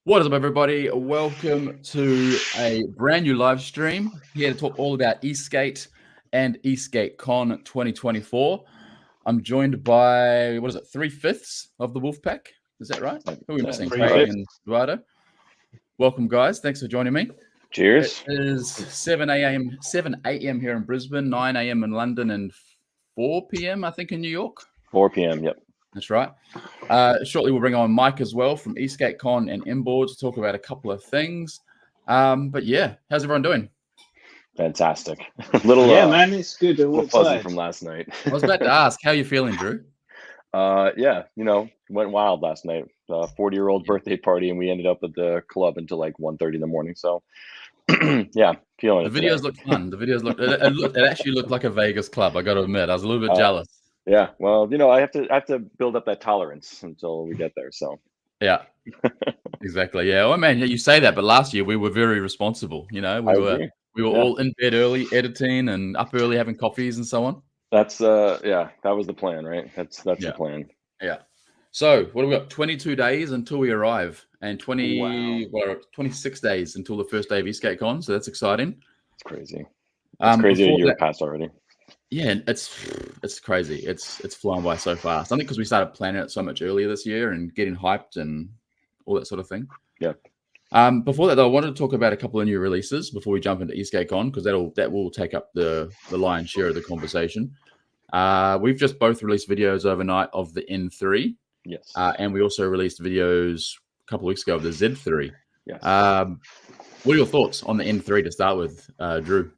What is up, everybody? Welcome to a brand new live stream here to talk all about ESK8 and ESK8CON 2024. I'm joined by, 3/5 of the Wolfpack. Is that right? Who are we missing? Craig and Eduardo. Welcome, guys. Thanks for joining me. Cheers. It is 7 a.m. here in Brisbane, 9 a.m. in London, and 4 p.m. I think in New York. 4 p.m. Yep. That's right. Shortly, we'll bring on Mike as well from ESK8CON and Inboards to talk about a couple of things. But yeah, how's everyone doing? Fantastic. Man, it's good. A little fuzzy from last night. I was about to ask, how you feeling, Drew? Yeah, went wild last night. 40-year-old birthday party, and we ended up at the club until like 1:30 in the morning. So yeah, feeling it. The videos look fun. The videos it actually looked like a Vegas club. I got to admit, I was a little bit jealous. Yeah, well, I have to build up that tolerance until we get there. So yeah, exactly. Yeah, well, man, you say that, but last year we were very responsible. We were all in bed early, editing, and up early having coffees and so on. That's that was the plan, right? That's the plan. Yeah. So what have we got? 22 days until we arrive, and 26 days until the first day of ESK8CON. So that's exciting. It's crazy. It's crazy a year passed already. Yeah, it's crazy. It's flown by so fast. I think because we started planning it so much earlier this year and getting hyped and all that sort of thing. Yeah. Before that, though, I wanted to talk about a couple of new releases before we jump into ESK8CON, because that will take up the lion's share of the conversation. We've just both released videos overnight of the N3. Yes. And we also released videos a couple of weeks ago of the Z3. Yes. What are your thoughts on the N3 to start with, Drew?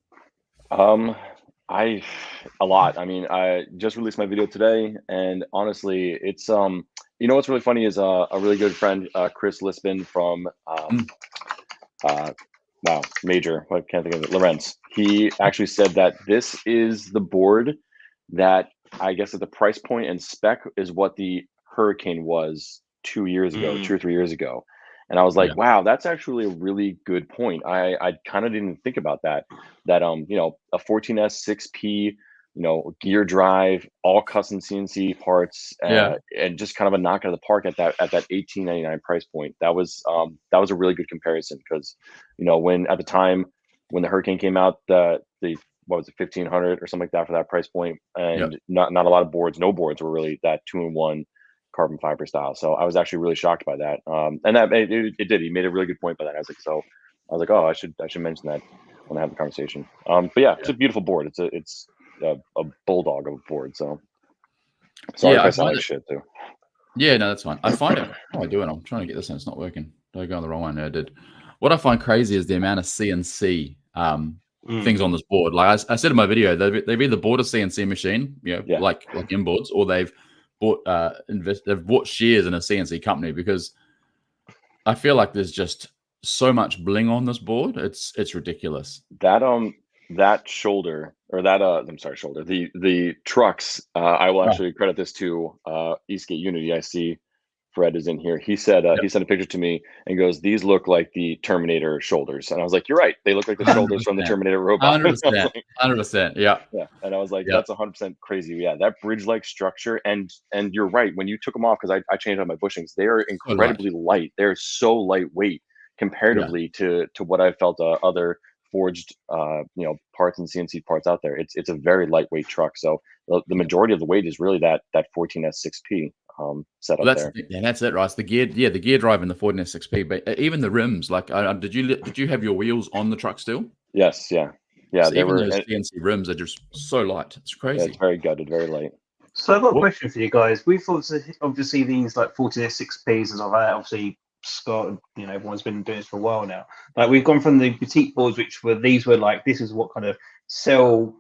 A lot. I mean, I just released my video today, and honestly, it's what's really funny is a really good friend, Chris Lispin from Major. I can't think of it. Lorenz. He actually said that this is the board that I guess at the price point and spec is what the Hurricane was 2 years ago, 2 or 3 years ago. And I was like, wow, that's actually a really good point. I kind of didn't think about that. That a 14S 6P, gear drive, all custom CNC parts, and just kind of a knock out of the park at that $18.99 price point. That was a really good comparison because when at the time when the Hurricane came out, the what was it, 1,500 or something like that for that price point, and not a lot of boards, no boards were really that 2-in-1 carbon fiber style. So I was actually really shocked by that. And that it did. He made a really good point by that. I was like, oh, I should mention that when I have the conversation. But yeah, it's a beautiful board. It's a bulldog of a board. So sorry if I sound like shit too. Yeah, no, that's fine. I find it. How am I doing? I'm trying to get this and it's not working. Did I go on the wrong one? No, I did. What I find crazy is the amount of CNC things on this board. Like I said in my video, they've either bought a CNC machine, like Inboards, or they've bought shares in a CNC company, because I feel like there's just so much bling on this board. It's ridiculous. That shoulder, or that shoulder, the trucks, I will actually credit this to Eastgate Unity. I see Fred is in here. He said he sent a picture to me and goes, "These look like the Terminator shoulders." And I was like, "You're right. They look like the shoulders from the Terminator robot." 100%. Yeah. And I was like, "That's 100% crazy." Yeah, that bridge-like structure, and you're right. When you took them off, because I changed out my bushings, they are incredibly light. They're so lightweight comparatively to what I felt other forged parts and CNC parts out there. It's a very lightweight truck. So the majority of the weight is really that 14S 6P. Setup there. Yeah, that's it, right? It's the gear drive in the 14S 6P, but even the rims. Like, did you have your wheels on the truck still? Yes, yeah. So they were. Those CNC rims are just so light. It's crazy. Yeah, it's very gutted, very light. So I've got a question for you guys. We've obviously these like 14S 6Ps and all that. Obviously, Scott, everyone's been doing this for a while now. Like, we've gone from the boutique boards, this is what kind of cell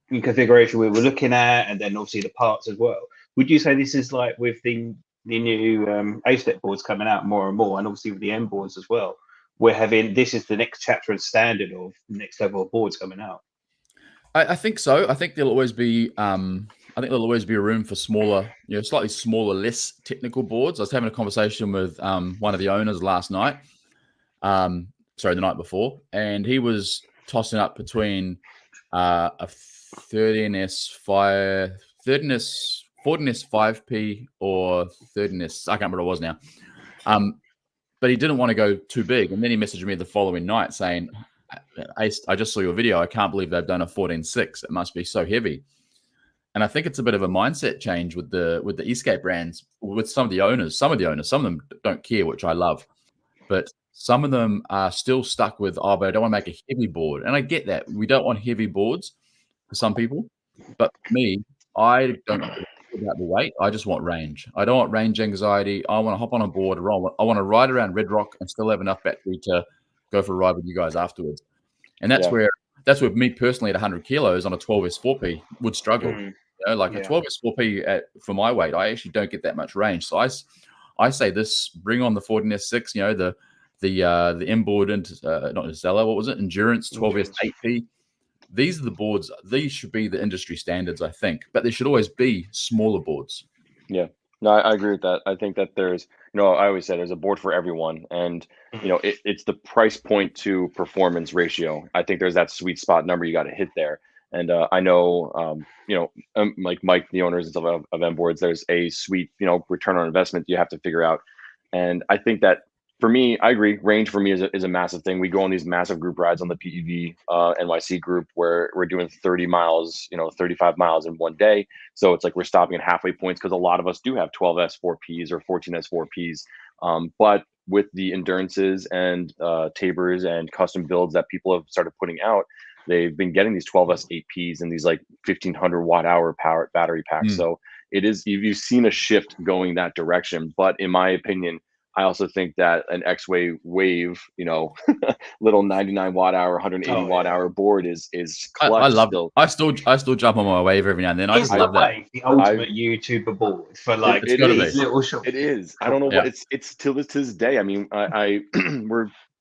configuration we were looking at, and then obviously the parts as well. Would you say this is like with the new A-step boards coming out more and more, and obviously with the M boards as well, this is the next chapter and standard of the next level of boards coming out? I think so. I think there'll always be a room for smaller, slightly smaller, less technical boards. I was having a conversation with one of the owners last night, the night before, and he was tossing up between a 14S 5P or 13S. I can't remember what it was now. but he didn't want to go too big. And then he messaged me the following night saying, Ace, I just saw your video. I can't believe they've done a 14.6. It must be so heavy. And I think it's a bit of a mindset change with the ESK8 brands, with some of the owners. Some of them don't care, which I love. But some of them are still stuck with, oh, but I don't want to make a heavy board. And I get that. We don't want heavy boards for some people. But for me, I don't care about the weight. I just want range. I don't want range anxiety. I want to hop on a board. I want to ride around Red Rock and still have enough battery to go for a ride with you guys afterwards. And that's where me personally at 100 kilos on a 12S4P would struggle. You know, like a 12S4P for my weight, I actually don't get that much range. So I say this: bring on the 14S6. You know, the M-board into not Zella, what was it? Endurance 12S8P. These are the boards. These should be the industry standards, I think. But there should always be smaller boards. Yeah. No, I agree with that. I think that there's, I always say there's a board for everyone, and it's the price point to performance ratio. I think there's that sweet spot number you got to hit there. And I know, like Mike, the owners of M boards, there's a sweet, return on investment you have to figure out. And I think that for me, I agree. Range for me is a massive thing. We go on these massive group rides on the PEV NYC group where we're doing 30 miles, 35 miles in one day. So it's like we're stopping at halfway points because a lot of us do have 12S4Ps or 14S4Ps. But with the endurances and Tabors and custom builds that people have started putting out, they've been getting these 12S8Ps and these like 1500 watt hour power battery packs. So you've seen a shift going that direction. But in my opinion, I also think that an X-Way Wave, little 99 watt hour, 180 watt hour board is clutch. I love it. I still jump on my Wave every now and then. I just love that. The ultimate YouTuber board for like it's gotta be. Little short. It is. I don't know what it's till this day. I mean, I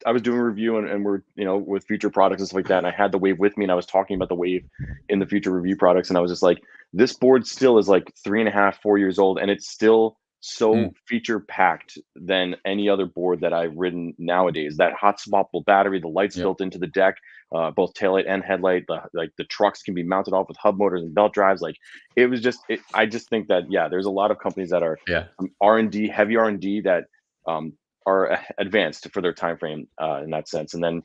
was doing a review and we're with future products and stuff like that. And I had the Wave with me and I was talking about the Wave in the future review products. And I was just like, this board still is like 3.5, 4 years old. And it's still so feature packed than any other board that I've ridden nowadays. That hot swappable battery, the lights built into the deck, both taillight and headlight, the trucks can be mounted off with hub motors and belt drives. Like it was just, I just think that, there's a lot of companies that are R&D, heavy R&D that are advanced for their time frame in that sense. And then,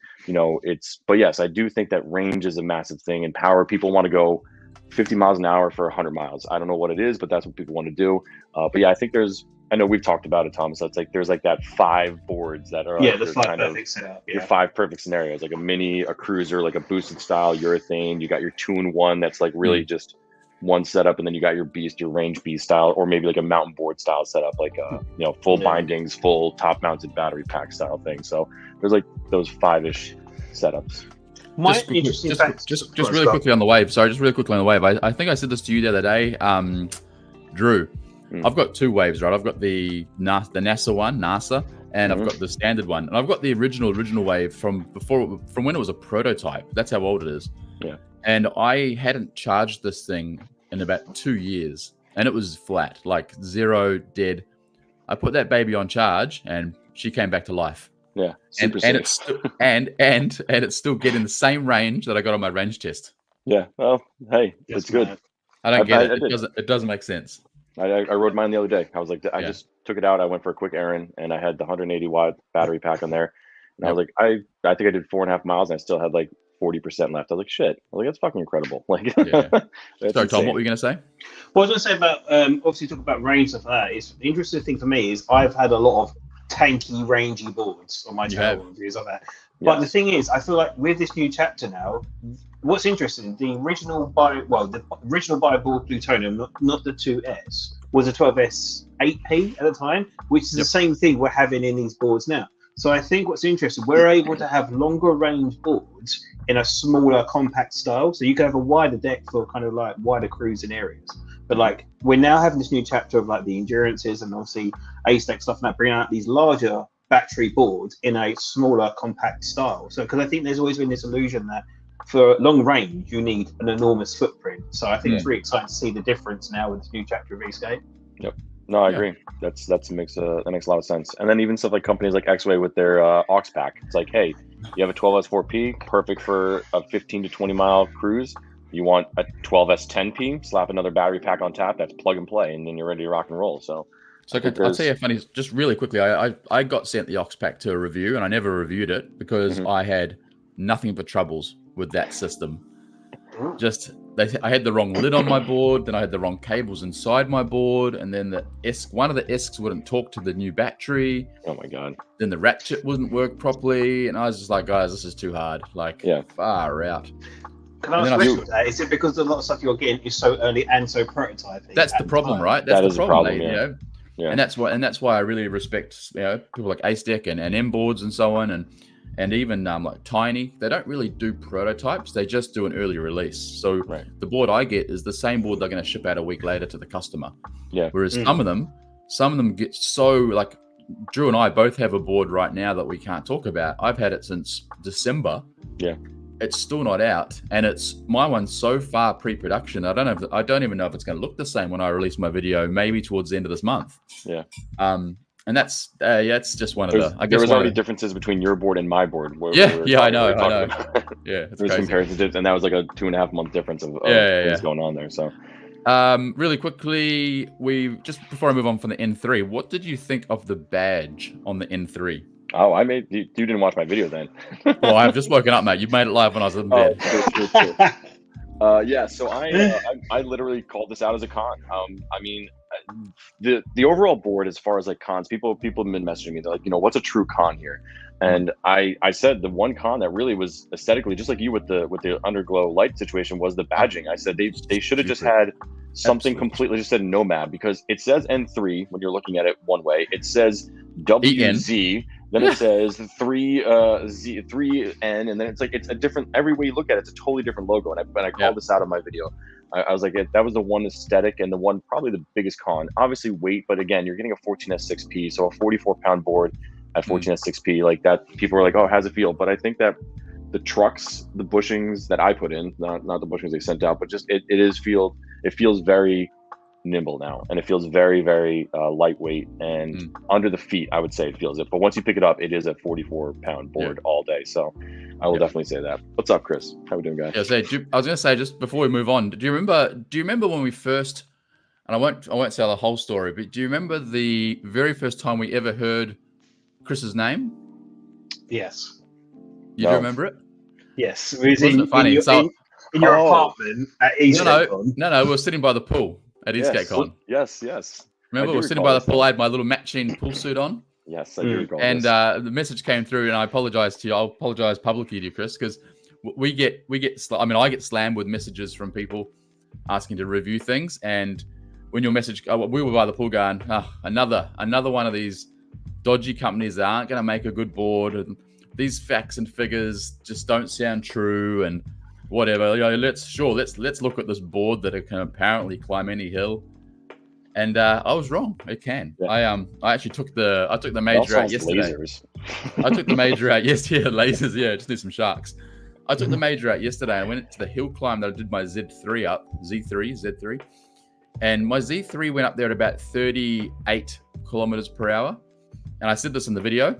but yes, I do think that range is a massive thing, and power. People want to go 50 miles an hour for 100 miles. I don't know what it is, but that's what people want to do. But yeah, I think I know we've talked about it, Tom. So it's like there's like that 5 boards that are the 5 perfect setup. Your 5 perfect scenarios, like a mini, a cruiser, like a boosted style urethane. You got your 2-in-1 that's like really just one setup, and then you got your beast, your range beast style, or maybe like a mountain board style setup, like full bindings, full top mounted battery pack style thing. So there's like those 5-ish setups. Just really quickly on the Wave. Sorry, just really quickly on the Wave. I think I said this to you the other day, Drew. I've got 2 Waves, right? I've got the NASA one, and I've got the standard one, and I've got the original Wave from when it was a prototype. That's how old it is. Yeah. And I hadn't charged this thing in about 2 years, and it was flat, like 0 dead. I put that baby on charge, and she came back to life. Yeah, and it's it's still getting the same range that I got on my range test. Yeah, well, hey, it's good. I don't get it. It doesn't make sense. I rode mine the other day. I was like, I just took it out. I went for a quick errand, and I had the 180 watt battery pack on there. And I was like, I think I did 4.5 miles, and I still had like 40% left. I was like, shit. I was like, that's fucking incredible. Like, sorry, Tom, what were you going to say? Well, I was going to say about obviously talk about range stuff like that. It's the interesting thing for me is I've had a lot of tanky, rangy boards on my channel and views like that. But the thing is, I feel like with this new chapter now, what's interesting, the original Bioboard Plutonium, not the 2S, was a 12S8P at the time, which is the same thing we're having in these boards now. So I think what's interesting, we're able to have longer range boards in a smaller, compact style. So you can have a wider deck for kind of like wider cruising areas. But like we're now having this new chapter of like the endurances and obviously A-Stack stuff, and that bringing out these larger battery boards in a smaller, compact style. So because I think there's always been this illusion that for long range you need an enormous footprint. So I think it's really exciting to see the difference now with this new chapter of ESK8. Yep. No, I agree. That makes a lot of sense. And then even stuff like companies like X-Way with their aux pack. It's like, hey, you have a 12S4P, perfect for a 15 to 20 mile cruise. You want a 12S10P, slap another battery pack on top. That's plug and play, and then you're ready to rock and roll. So So I'll tell you a funny, just really quickly. I got sent the Ox Pack to a review, and I never reviewed it because I had nothing but troubles with that system. Just I had the wrong lid on my board, then I had the wrong cables inside my board, and then one of the ESKs wouldn't talk to the new battery. Oh my god! Then the ratchet wouldn't work properly, and I was just like, guys, this is too hard. Like, far out. Can I ask you that? Is it because a lot of stuff you're getting is so early and so prototyping? That's the problem, right? That's the problem. You know? Yeah. And that's why I really respect people like ASTEC and M boards and so on, and even like Tiny. They don't really do prototypes; they just do an early release. So the board I get is the same board they're going to ship out a week later to the customer. Yeah. Whereas some of them get so like Drew and I both have a board right now that we can't talk about. I've had it since December. Yeah. It's still not out, and my one's so far pre-production. I don't even know if it's going to look the same when I release my video. Maybe towards the end of this month. Yeah. And that's it's just one of the. I guess there was already differences between your board and my board. I know. Yeah, it's there's comparisons, and that was like a 2.5 month difference of things going on there. So, really quickly, just before I move on from the N3, what did you think of the badge on the N3? Oh, you didn't watch my video then. Well, I've just woken up, mate. You made it live when I was in bed. True. Yeah, so I literally called this out as a con. I mean, the overall board, as far as like cons, people have been messaging me. They're like, what's a true con here? And I said the one con that really was aesthetically, just like you with the underglow light situation, was the badging. I said they should have just had something completely, just said Nomad, because it says N3 when you're looking at it one way. It says WZ. Then it says 3N, and then it's like it's a different. Every way you look at it, it's a totally different logo. And I called this out in my video. I was like, that was the one aesthetic and the one probably the biggest con. Obviously weight, but again, you're getting a 14S6P, so a 44-pound board at 14S6P like that. People are like, oh, how's it feel? But I think that the trucks, the bushings that I put in, not the bushings they sent out, but just it feels very nimble now, and it feels very, very lightweight and under the feet. I would say it feels it, but once you pick it up, it is a 44-pound board all day. So I will definitely say that. What's up, Chris? How we doing, guys? Yeah, I was gonna say, just before we move on, do you remember when we first? And I won't tell the whole story, but do you remember the very first time we ever heard Chris's name? Yes. You do remember it? Yes. Wasn't it funny? In your apartment at ESK8CON. No, we were sitting by the pool at ESK8CON. Yes. Remember, we were sitting by the pool. I had my little matching pool suit on. Yes, I do recall this. And the message came through, and I apologize to you. I'll apologize publicly to you, Chris, because I get slammed with messages from people asking to review things. And when your message, we were by the pool going, another one of these dodgy companies that aren't going to make a good board, and these facts and figures just don't sound true, and whatever. Let's look at this board that it can apparently climb any hill. And I was wrong. It can. Yeah. I actually took the major out yesterday. Lasers. I took the major out yesterday. Lasers. Yeah, just do some sharks. I took the major out yesterday. And I went to the hill climb that I did my Z3, and my Z3 went up there at about 38 kilometers per hour. And I said this in the video.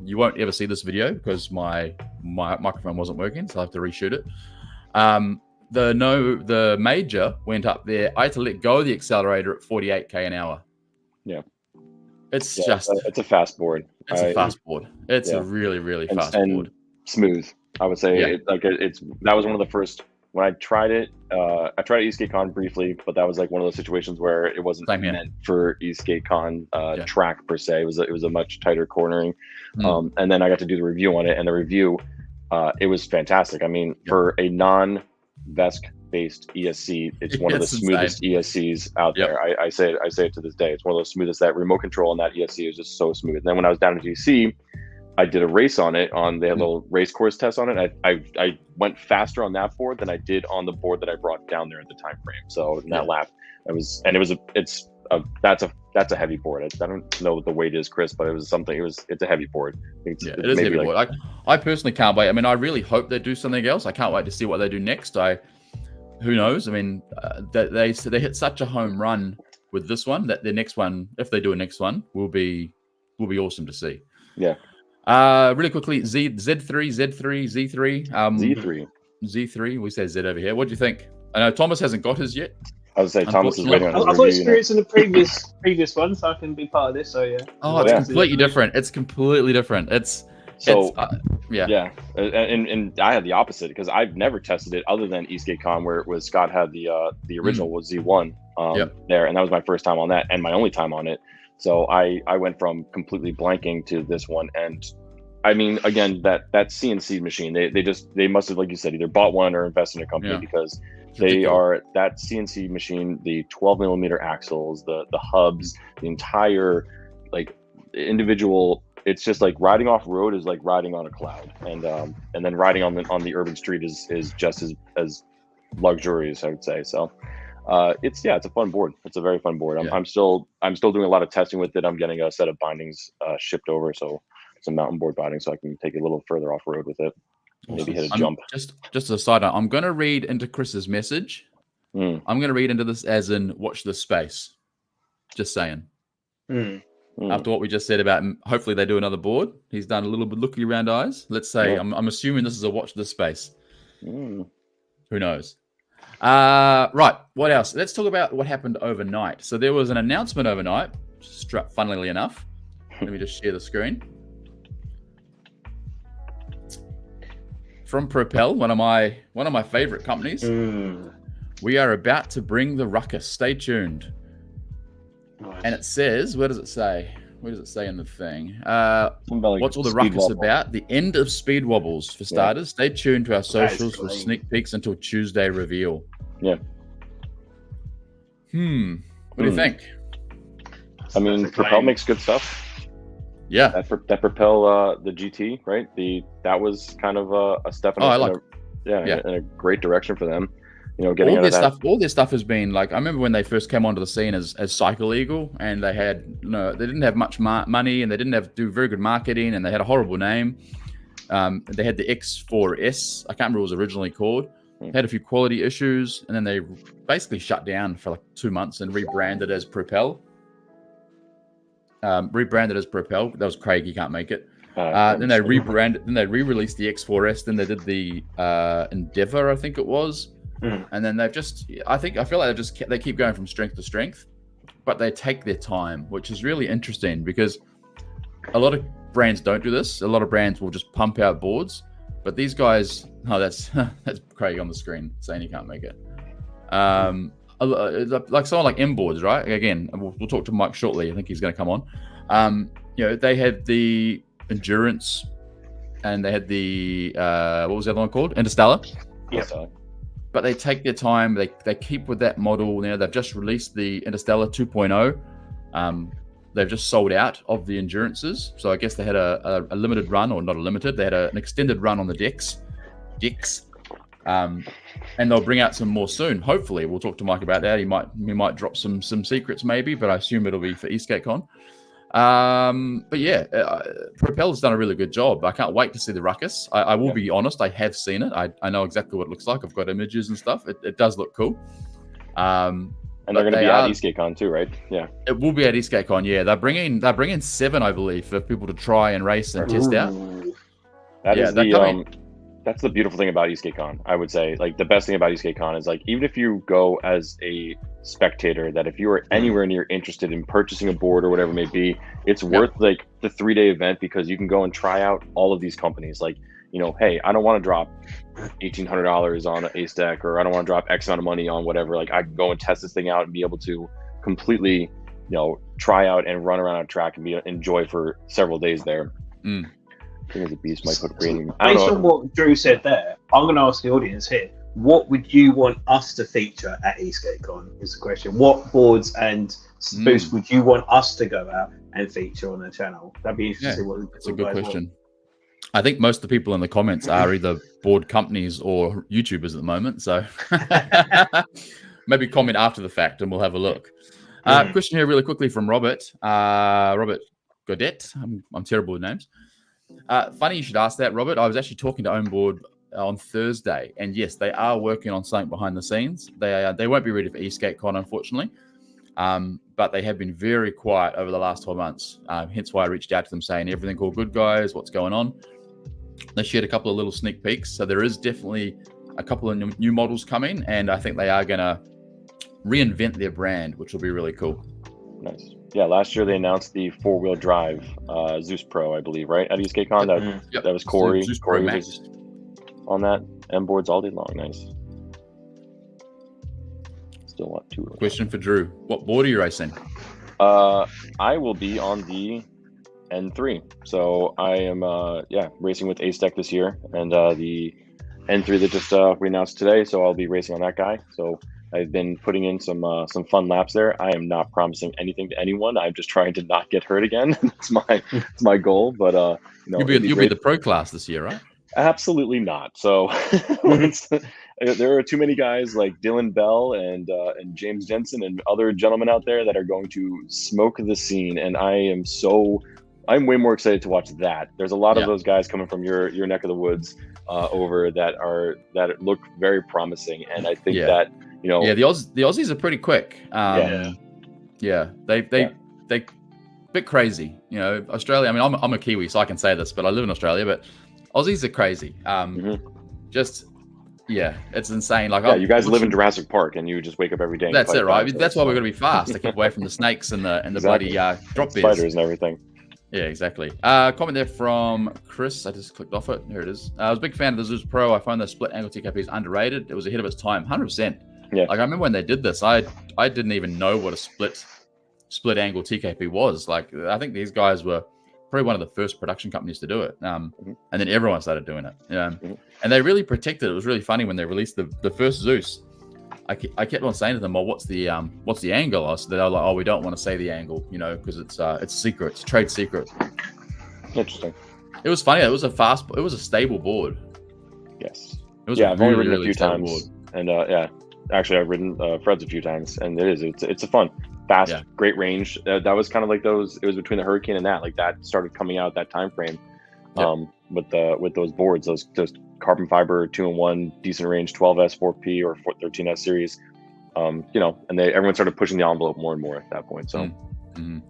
You won't ever see this video because my microphone wasn't working, so I have to reshoot it. The major went up there. I had to let go of the accelerator at 48k an hour. Yeah, it's a fast board. It's a fast board. It's a really, really fast board. Smooth. I would say that was one of the first when I tried it. I tried ESK8CON briefly, but that was like one of those situations where it wasn't meant for ESK8CON track per se. It was a much tighter cornering. And then I got to do the review on it, and the review, it was fantastic. I mean, for a non-VESC based ESC, it's one of the smoothest ESCs out there. I say it to this day. It's one of those smoothest. That remote control on that ESC is just so smooth. And then when I was down in DC, I did a race on it. They had a little race course test on it. I went faster on that board than I did on the board that I brought down there at the time frame. So in that lap, that's a heavy board. I don't know what the weight is, Chris, but it's a heavy board. It is a heavy board. I personally can't wait. I mean, I really hope they do something else. I can't wait to see what they do next. Who knows? I mean, they hit such a home run with this one that their next one, if they do a next one, will be awesome to see. Yeah. Really quickly, Z3. Z3. Z3. We say Z over here. What do you think? I know Thomas hasn't got his yet. I was say Thomas is waiting on his I've got review. experience in the previous one, so I can be part of this. So yeah. Oh, it's completely different. It's completely different. Yeah. And I had the opposite because I've never tested it other than ESK8CON, where it was Scott had the original was Z1 there, and that was my first time on that and my only time on it. So I went from completely blanking to this one, and I mean, again, that CNC machine, they must have, like you said, either bought one or invested in a company because they are that CNC machine, the 12mm axles, the hubs, the entire like individual. It's just like riding off road is like riding on a cloud, and then riding on the urban street is just as luxurious, I would say. So it's a fun board. It's a very fun board. I'm still doing a lot of testing with it. I'm getting a set of bindings shipped over, so some mountain board bindings, so I can take it a little further off road with it. Maybe hit a jump. Just as a side note, I'm going to read into Chris's message. I'm going to read into this as in watch this space. Just saying. After what we just said about hopefully they do another board, he's done a little bit looky around eyes. Let's say I'm assuming this is a watch this space. Who knows? Right. What else? Let's talk about what happened overnight. So there was an announcement overnight. Funnily enough, let me just share the screen. From Propel, one of my favorite companies. We are about to bring the ruckus. Stay tuned. Nice. And it says, where does it say? Where does it say in the thing? What's all the ruckus about? The end of speed wobbles for starters. Stay tuned to our socials for sneak peeks until Tuesday reveal. Yeah. What do you think? I mean, Propel makes good stuff. Yeah, that Propel, the GT, right? That was kind of a step in in a great direction for them. You know, getting all this stuff has been like, I remember when they first came onto the scene as Cycle Eagle, and they didn't have much money, and they didn't do very good marketing, and they had a horrible name. They had the X4S, I can't remember what it was originally called. They had a few quality issues, and then they basically shut down for like 2 months and rebranded as Propel. That was Craig, he can't make it. Then they rebranded, then they re-released the X4S, then they did the Endeavor, I think it was. And then they've I feel like they keep going from strength to strength, but they take their time, which is really interesting because a lot of brands don't do this. A lot of brands will just pump out boards, but these guys, that's Craig on the screen saying he can't make it. Like someone like M Boards, right? Again, we'll talk to Mike shortly. I think he's going to come on. They had the Endurance, and they had the what was the other one called? Interstellar. Yeah. But they take their time. They keep with that model. You know, they've just released the Interstellar 2.0. They've just sold out of the Endurances. So I guess they had a limited run, or not a limited. They had an extended run on the decks. And they'll bring out some more soon. Hopefully, we'll talk to Mike about that. He might drop some secrets maybe, but I assume it'll be for ESK8CON. But yeah, Propel's done a really good job. I can't wait to see the ruckus. I will be honest, I have seen it. I know exactly what it looks like. I've got images and stuff. It does look cool. And they're going to be at ESK8CON too, right? Yeah, it will be at ESK8CON. Yeah, they're bringing 7, I believe, for people to try and race and test out. That's the beautiful thing about ESK8CON. I would say, like, the best thing about ESK8CON is, like, even if you go as a spectator, that if you are anywhere near interested in purchasing a board or whatever it may be, it's worth like the 3-day event, because you can go and try out all of these companies. Like, you know, hey, I don't want to drop $1,800 on an ace deck, or I don't want to drop X amount of money on whatever. Like, I can go and test this thing out and be able to completely, try out and run around a track and enjoy for several days there. I think it's a beast. Might put rating. Based on what Drew said there, I'm going to ask the audience here: what would you want us to feature at ESK8CON? Is the question. What boards and booths would you want us to go out and feature on the channel? That'd be interesting. Yeah, that's a good question. I think most of the people in the comments are either board companies or YouTubers at the moment. So maybe comment after the fact and we'll have a look. Question here really quickly from Robert. Robert Godet. I'm terrible with names. Funny you should ask that, Robert. I was actually talking to Ownboard on Thursday, and yes, they are working on something behind the scenes. They won't be ready for ESK8CON, unfortunately, but they have been very quiet over the last 12 months. Hence why I reached out to them saying, everything all good, guys? What's going on? They shared a couple of little sneak peeks, so there is definitely a couple of new models coming, and I think they are going to reinvent their brand, which will be really cool. Nice. Yeah, last year they announced the 4-wheel drive Zeus Pro, I believe, right? At ESK8CON. That was Corey. Zeus Corey Pro was on that. M boards all day long. Nice. Still want 2. Question for Drew: what board are you racing? I will be on the N3. So I am racing with A-Stack this year, and the N3 that just we announced today. So I'll be racing on that guy. So I've been putting in some fun laps there. I am not promising anything to anyone. I'm just trying to not get hurt again. That's my goal. But you'll be the pro class this year, right? Absolutely not. So there are too many guys like Dylan Bell and James Jensen and other gentlemen out there that are going to smoke the scene, and I'm way more excited to watch that. There's a lot of those guys coming from your neck of the woods over that look very promising, and I think that the Aussies are pretty quick. They bit crazy. Australia. I mean, I'm a Kiwi, so I can say this, but I live in Australia. But Aussies are crazy. It's insane. Like, you guys live in Jurassic Park, and you just wake up every day. That's it, right? That's why we're going to be fast to keep away from the snakes and the bloody drop bears, spiders, and everything. Yeah, exactly. Comment there from Chris. I just clicked off it. Here it is. I was a big fan of the Zeus Pro. I find the split angle TKP is underrated. It was ahead of its time, 100%. Yeah. Like, I remember when they did this, I didn't even know what a split angle TKP was. Like, I think these guys were probably one of the first production companies to do it. And then everyone started doing it. And they really protected it. It was really funny when they released the first Zeus. I kept on saying to them, "Well, what's the angle?" So they're like, "Oh, we don't want to say the angle, because it's secret, it's trade secret." Interesting. It was funny. It was a stable board. Yes. It was I've only ridden really a few times, board. And actually, I've ridden Fred's a few times, and it's a fun, fast, great range. That was kind of like those. It was between the Hurricane and that. Like, that started coming out at that time frame. With those boards, those carbon fiber 2-in-1 decent range 12S 4P or 13S series, and everyone started pushing the envelope more and more at that point. So, all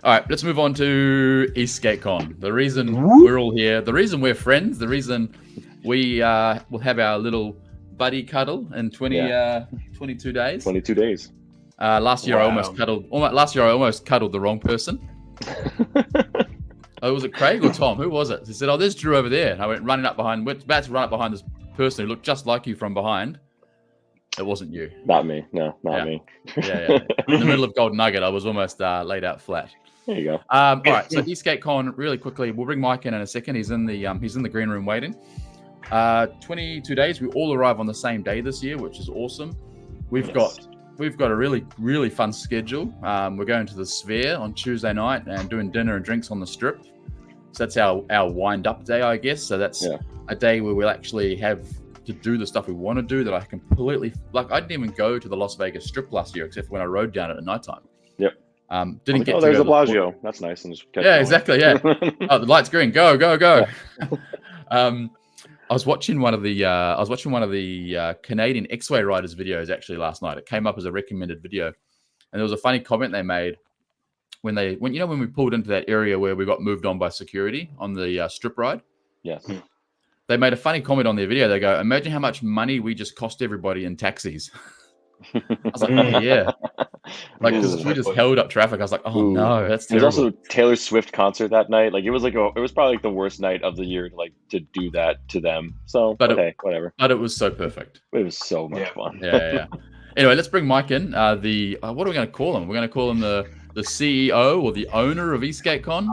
right, let's move on to ESK8CON. The reason we're all here, the reason we're friends, the reason we will have our little buddy cuddle in 22 days. 22 days. Last year I almost cuddled the wrong person. Oh, was it Craig or Tom? Who was it? He said, "Oh, there's Drew over there." And I went about to run up behind this person who looked just like you from behind. It wasn't you. Not me. No, not me. In the middle of Golden Nugget, I was almost laid out flat. There you go. All right, so ESK8CON, really quickly. We'll bring Mike in a second. He's in the green room waiting. 22 days. We all arrive on the same day this year, which is awesome. We've got a really, really fun schedule. We're going to the Sphere on Tuesday night and doing dinner and drinks on the Strip. So that's our wind-up day, I guess. So that's a day where we'll actually have to do the stuff we want to do that I completely... Like, I didn't even go to the Las Vegas Strip last year, except for when I rode down it at nighttime. Yep. Didn't get to there's go the Bellagio. That's nice. And just exactly, yeah. Oh, the light's green. Go, go, go. I was watching one of the Canadian X-Way riders videos actually last night. It came up as a recommended video, and there was a funny comment they made when we pulled into that area where we got moved on by security on the Strip ride. Yes. They made a funny comment on their video. They go, "Imagine how much money we just cost everybody in taxis." I was like, "Oh, yeah." Like, because we just held up traffic. I was like, "Oh no, that's terrible." There's also Taylor Swift concert that night. Like, it was probably like the worst night of the year to do that to them. So, whatever. But it was so perfect. It was so much fun. Yeah. Anyway, let's bring Mike in. What are we going to call him? We're going to call him the CEO or the owner of ESK8CON.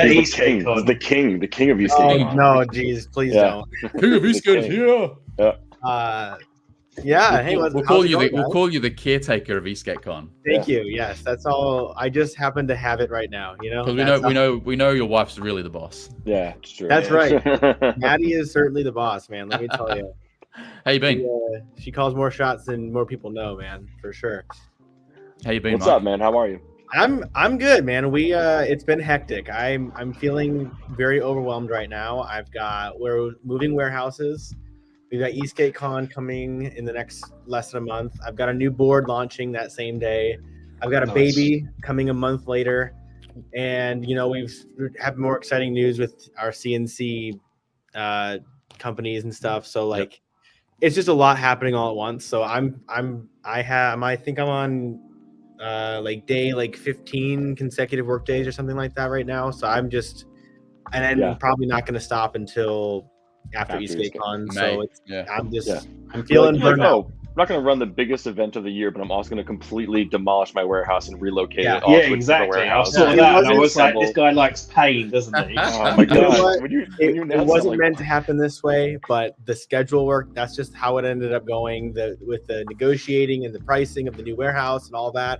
He's the king of ESK8CON. No, geez, please don't. King of ESK8 is here. Hey, we'll call you the caretaker of ESK8CON. Thank you. Yes, that's all. I just happen to have it right now. Because we know your wife's really the boss. Yeah, it's true. That's right. Maddie is certainly the boss, man. Let me tell you. How you been? She calls more shots than more people know, man, for sure. How you been? What's Mike? up, man? How are you? I'm good, man. It's been hectic. I'm feeling very overwhelmed right now. We're moving warehouses. We've got ESK8CON coming in the next less than a month. I've got a new board launching that same day. I've got a baby coming a month later, and we have more exciting news with our CNC companies and stuff. So it's just a lot happening all at once. So I think I'm on like day like 15 consecutive work days or something like that right now. So I'm just, and I'm probably not going to stop until after ESK8CON. So it's, I'm feeling burnt out. I'm not going to run the biggest event of the year, but I'm also going to completely demolish my warehouse and relocate it. Yeah, exactly. I saw that, and I was like, this guy likes pain, doesn't he? Oh my god! It wasn't meant to happen this way, but the schedule work. That's just how it ended up going. With the negotiating and the pricing of the new warehouse and all that,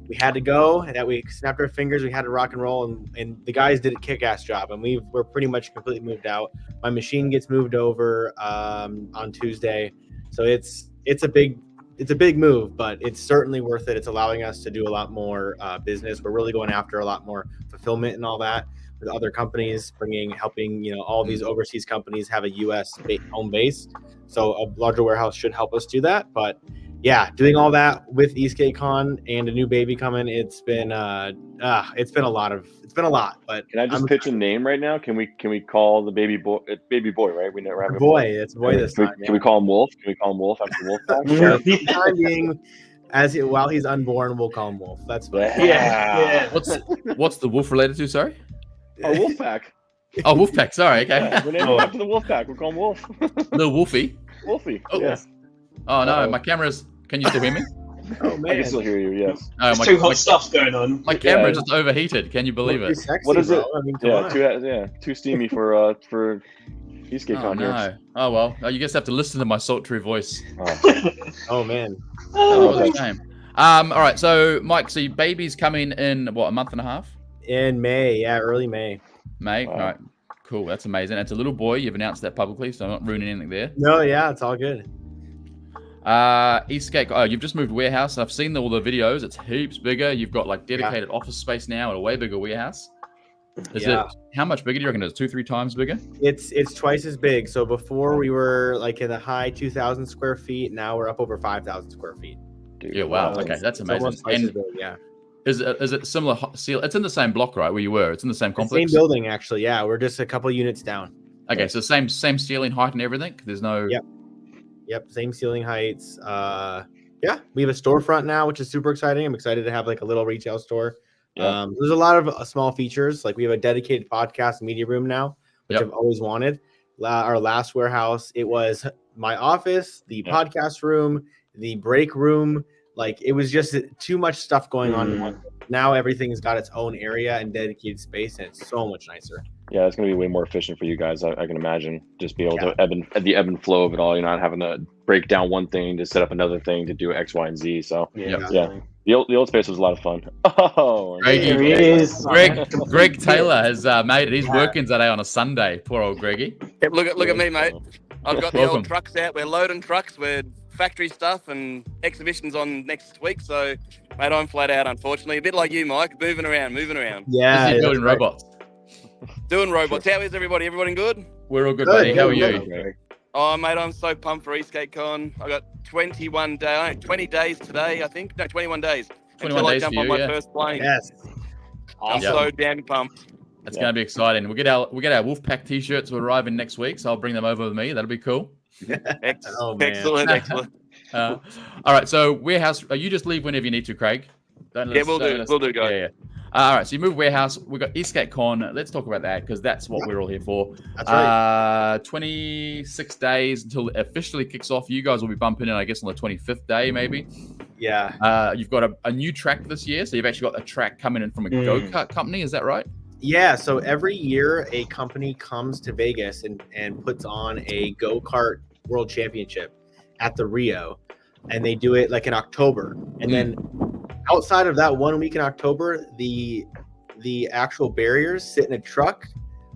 we had to go. And that we snapped our fingers. We had to rock and roll, and the guys did a kick-ass job. And we're pretty much completely moved out. My machine gets moved over on Tuesday, so it's a big move, but it's certainly worth it. It's allowing us to do a lot more business. We're really going after a lot more fulfillment and all that with other companies, helping all these overseas companies have a U.S. home base. So a larger warehouse should help us do that. But yeah, doing all that with ESK8CON and a new baby coming, it's been a lot. But can I just pitch a name right now? Can we call the baby boy? Baby boy, right? We never have a boy. It's a boy this time. Can we call him Wolf? Can we call him Wolf after Wolf? For the time being, while he's unborn, we'll call him Wolf. That's fine. Yeah. What's the wolf related to? Sorry. Oh, Wolfpack. Oh, Wolfpack. Sorry. Okay. Yeah, we're naming after the Wolfpack. We'll call him Wolf. Little Wolfie. Wolfie. Oh. Yes. Oh no, my camera's. Can you still hear me? Oh man, I can still hear you. Yes. There's too hot stuff going on. My camera just overheated. Can you believe it? Sexy, what is it? I mean, too steamy for ESK8CON here. No. Oh well. You guys have to listen to my sultry voice. Oh man. Oh, what a shame. All right. So Mike, so your baby's coming in what, a month and a half? In May, early May. May. All right. Cool. That's amazing. It's a little boy. You've announced that publicly, so I'm not ruining anything there. No, it's all good. ESK8. Oh, you've just moved warehouse. I've seen all the videos. It's heaps bigger. You've got like dedicated office space now and a way bigger warehouse. Is it how much bigger do you reckon? Is it 2-3 times bigger? It's twice as big. So before we were like in the high 2,000 square feet. Now we're up over 5,000 square feet. Dude, yeah. Wow. Okay, that's amazing. Almost twice as big, yeah. Is it similar seal? It's in the same block, right? Where you were? It's in the same complex. Same building, actually. Yeah, we're just a couple units down. Okay, so same ceiling height and everything. There's no. Yep, same ceiling heights. Yeah, we have a storefront now, which is super exciting. I'm excited to have like a little retail store. Yeah. There's a lot of small features. Like we have a dedicated podcast media room now, which I've always wanted. Our last warehouse, it was my office, the podcast room, the break room. Like it was just too much stuff going on. Now everything's got its own area and dedicated space, and it's so much nicer. Yeah, it's going to be way more efficient for you guys. I can imagine just be able to ebb and flow of it all. You're not having to break down one thing to set up another thing to do X, Y, and Z. So yeah. The old space was a lot of fun. Oh, there he is. Greg Taylor has made it. He's working today on a Sunday. Poor old Greggy. Yep, look at me, mate. I've got the old trucks out. We're loading trucks. We're factory stuff and exhibitions on next week. So, mate, I'm flat out, unfortunately. A bit like you, Mike. Moving around. Yeah. Building robots. Doing robots. How is everybody? Everybody good? We're all good, buddy. How are you? Oh, mate, I'm so pumped for ESK8CON. I got 20 days today, I think. No, 21 days. 21 days I jump for you, on my first plane. Yes. I'm so damn pumped. It's going to be exciting. We'll get our Wolfpack t-shirts arriving next week, so I'll bring them over with me. That'll be cool. Excellent. All right, so warehouse, you just leave whenever you need to, Craig. We'll do, guys. Yeah. All right, so you move warehouse. We've got ESK8CON. Let's talk about that because that's what we're all here for. That's right. 26 days until it officially kicks off. You guys will be bumping in, I guess, on the 25th day, maybe. Yeah. You've got a new track this year, so you've actually got a track coming in from a go-kart company. Is that right? Yeah, so every year a company comes to Vegas and puts on a go-kart world championship at the Rio, and they do it like in October. And then outside of that 1 week in October, the actual barriers sit in a truck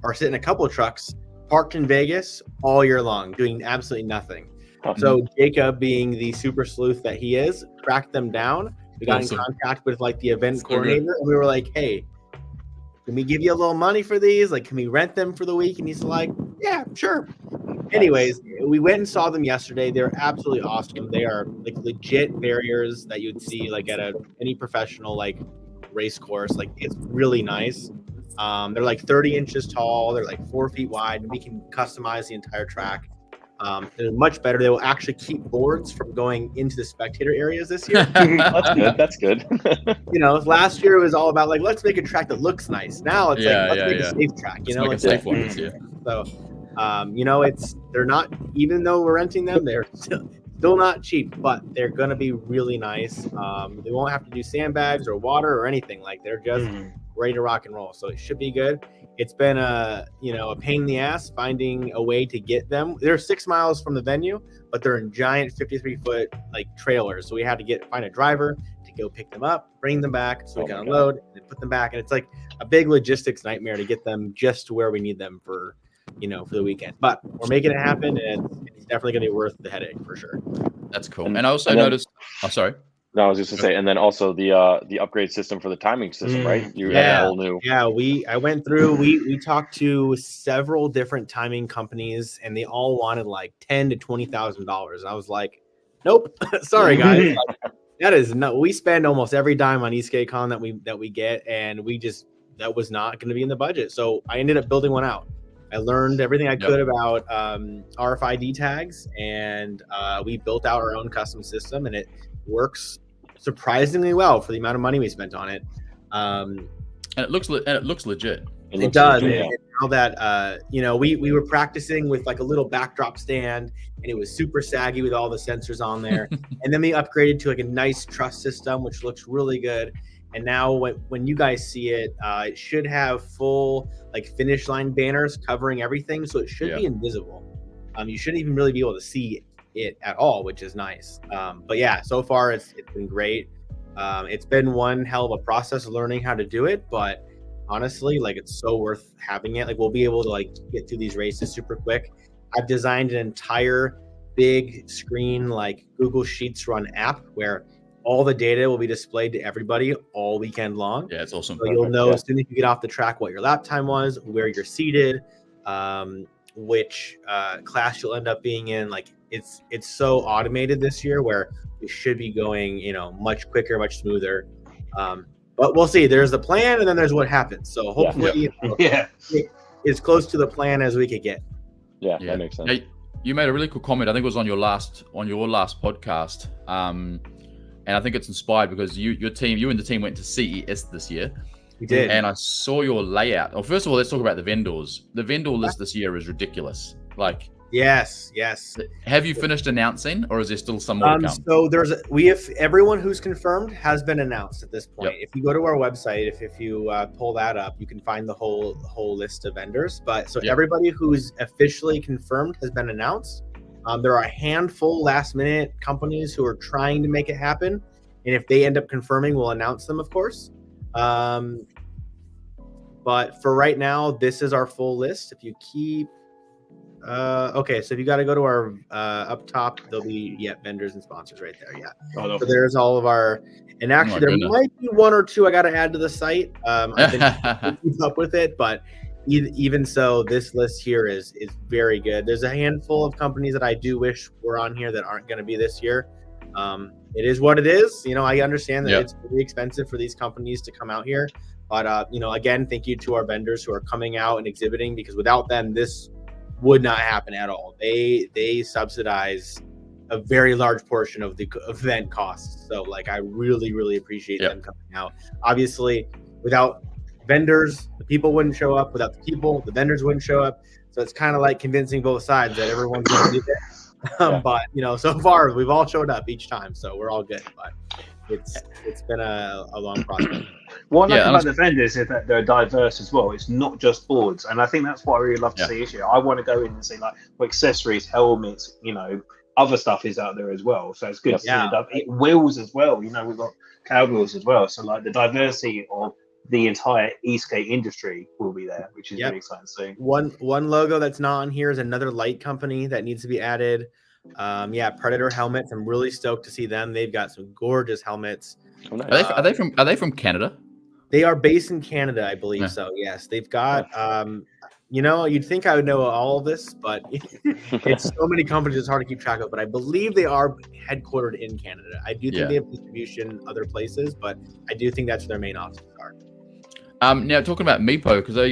or sit in a couple of trucks parked in Vegas all year long, doing absolutely nothing. So Jacob, being the super sleuth that he is, tracked them down. We got in contact with like the event coordinator, and we were like, hey, can we give you a little money for these? Like, can we rent them for the week? And he's like, yeah, sure. Anyways, we went and saw them yesterday. They're absolutely awesome. They are like legit barriers that you'd see like at any professional like race course. Like it's really nice. They're like 30 inches tall. They're like 4 feet wide, and we can customize the entire track. They're much better. They will actually keep boards from going into the spectator areas this year. That's good. That's good. You know, last year it was all about like, let's make a track that looks nice. Now it's Yeah, like, let's make yeah. a safe track. You Let's know, make a it's safe like, one this year. so, you know, they're not, even though we're renting them, they're still not cheap, but they're going to be really nice. They won't have to do sandbags or water or anything. Like they're just ready to rock and roll. So it should be good. It's been a pain in the ass finding a way to get them. They're 6 miles from the venue, but they're in giant 53-foot like trailers. So we had to find a driver to go pick them up, bring them back so we can unload and then put them back. And it's like a big logistics nightmare to get them just to where we need them for the weekend. But we're making it happen, and it's definitely going to be worth the headache for sure. That's cool. And I also noticed. Oh, sorry. No, I was just gonna say, and then also the upgrade system for the timing system, right? You had a whole new. Yeah, I went through. We talked to several different timing companies, and they all wanted like $10,000 to $20,000. I was like, nope, sorry guys. Like, that is no. We spend almost every dime on ESK8CON that we get, and that was not going to be in the budget. So I ended up building one out. I learned everything I could about RFID tags, and we built out our own custom system, and it works surprisingly well for the amount of money we spent on it. And it looks legit. It does. Yeah. And now that we were practicing with like a little backdrop stand, and it was super saggy with all the sensors on there. And then we upgraded to like a nice truss system, which looks really good. And now when you guys see it, it should have full like finish line banners covering everything, so it should be invisible. You shouldn't even really be able to see it at all, which is nice. But yeah, so far it's been great. It's been one hell of a process learning how to do it, but honestly, like it's so worth having it. Like we'll be able to like get through these races super quick. I've designed an entire big screen like Google Sheets run app where all the data will be displayed to everybody all weekend long. Yeah, it's awesome. So you'll know as soon as you get off the track what your lap time was, where you're seated, which class you'll end up being in. Like it's so automated this year where we should be going, much quicker, much smoother. But we'll see. There's the plan, and then there's what happens. So hopefully, as close to the plan as we could get. Yeah, that makes sense. Hey, you made a really cool comment. I think it was on your last podcast. And I think it's inspired because you and the team went to CES this year. We did. And I saw your layout. Well, first of all, let's talk about the vendors. The vendor list this year is ridiculous. Like, yes. Have you finished announcing, or is there still some more to come? So we have everyone who's confirmed has been announced at this point. If you go to our website, if you pull that up, you can find the whole list of vendors. But everybody who's officially confirmed has been announced. There are a handful last-minute companies who are trying to make it happen, and if they end up confirming, we'll announce them, of course. But for right now, this is our full list. If you keep, so if you got to go to our up top, there'll be vendors and sponsors right there. So there's all of our, and actually there might be one or two I got to add to the site. I've been keep up with it, but. Even so, this list here is very good. There's a handful of companies that I do wish were on here that aren't going to be this year. It is what it is. I understand that it's really expensive for these companies to come out here. But, again, thank you to our vendors who are coming out and exhibiting, because without them, this would not happen at all. They subsidize a very large portion of the event costs. So, like, I really, really appreciate them coming out. Obviously, without vendors, the people wouldn't show up. Without the people, the vendors wouldn't show up. So it's kind of like convincing both sides that everyone's going to be there. But so far we've all showed up each time, so we're all good. But it's been a long process. What I like about the vendors is that they're diverse as well. It's not just boards, and I think that's what I really love to see this year. I want to go in and see like accessories, helmets, other stuff is out there as well. So it's good to see wheels as well. We've got cow wheels as well. So like the diversity of the entire ESK industry will be there, which is really exciting to see. One logo that's not on here is another light company that needs to be added. Predator helmets. I'm really stoked to see them. They've got some gorgeous helmets. Oh, nice. Are they from Canada? They are based in Canada, I believe. So yes, they've got. You'd think I would know all of this, but it's so many companies it's hard to keep track of. But I believe they are headquartered in Canada. I do think they have distribution other places, but I do think that's where their main offices are. Now talking about Meepo, because I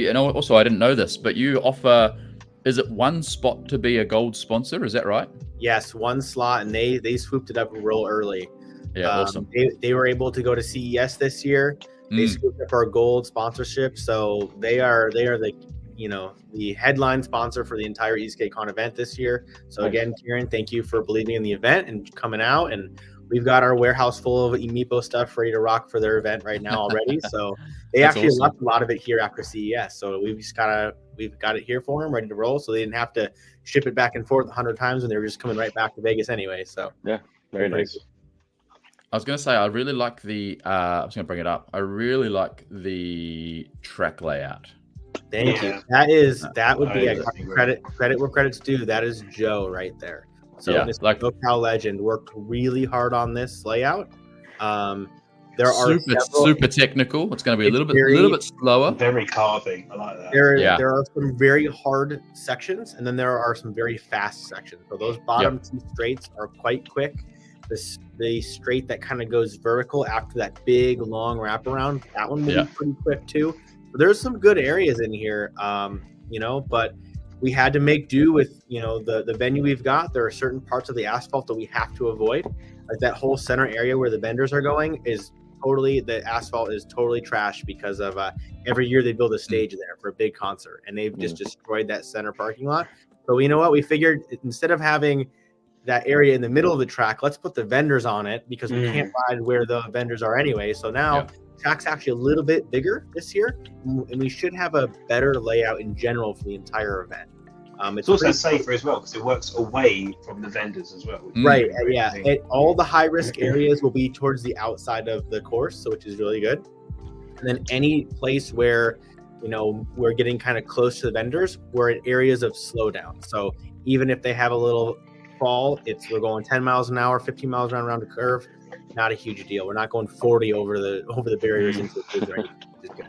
didn't know this, but you offer Is it one spot to be a gold sponsor? Is that right? Yes, one slot, and they swooped it up real early. Yeah, awesome. They were able to go to CES this year. They swooped up our gold sponsorship, so they are the headline sponsor for the entire ESK8CON event this year. So again, Kieran, thank you for believing in the event and coming out. And we've got our warehouse full of Emipo stuff ready to rock for their event right now already. So they actually left a lot of it here after CES. So we've got it here for them, ready to roll. So they didn't have to ship it back and forth 100 times, and they were just coming right back to Vegas anyway. So yeah, very nice. I was going to say, I really like the, I was going to bring it up. I really like the track layout. Thank you. That would be a credit where credit's due. That is Joe right there. So this SoCal legend worked really hard on this layout. There are super technical. It's going to be a little bit slower. Very carving. I like that. There are some very hard sections, and then there are some very fast sections. So those bottom two straights are quite quick. The straight that kind of goes vertical after that big long wraparound, that one will be pretty quick too. So there's some good areas in here, but we had to make do with the venue we've got. There are certain parts of the asphalt that we have to avoid, like that whole center area where the vendors are going is the asphalt is totally trash because of every year they build a stage there for a big concert, and they've just destroyed that center parking lot. So you know what, we figured instead of having that area in the middle of the track, let's put the vendors on it, because we can't ride where the vendors are anyway. So now track's actually a little bit bigger this year, and we should have a better layout in general for the entire event. It's also safer as well because it works away from the vendors as well. Right, all the high risk areas will be towards the outside of the course, so which is really good. And then any place where we're getting kind of close to the vendors, we're in areas of slowdown. So even if they have a little fall, we're going 10 miles an hour, 15 miles around the curve, not a huge deal. We're not going 40 over the barriers into the booth or anything.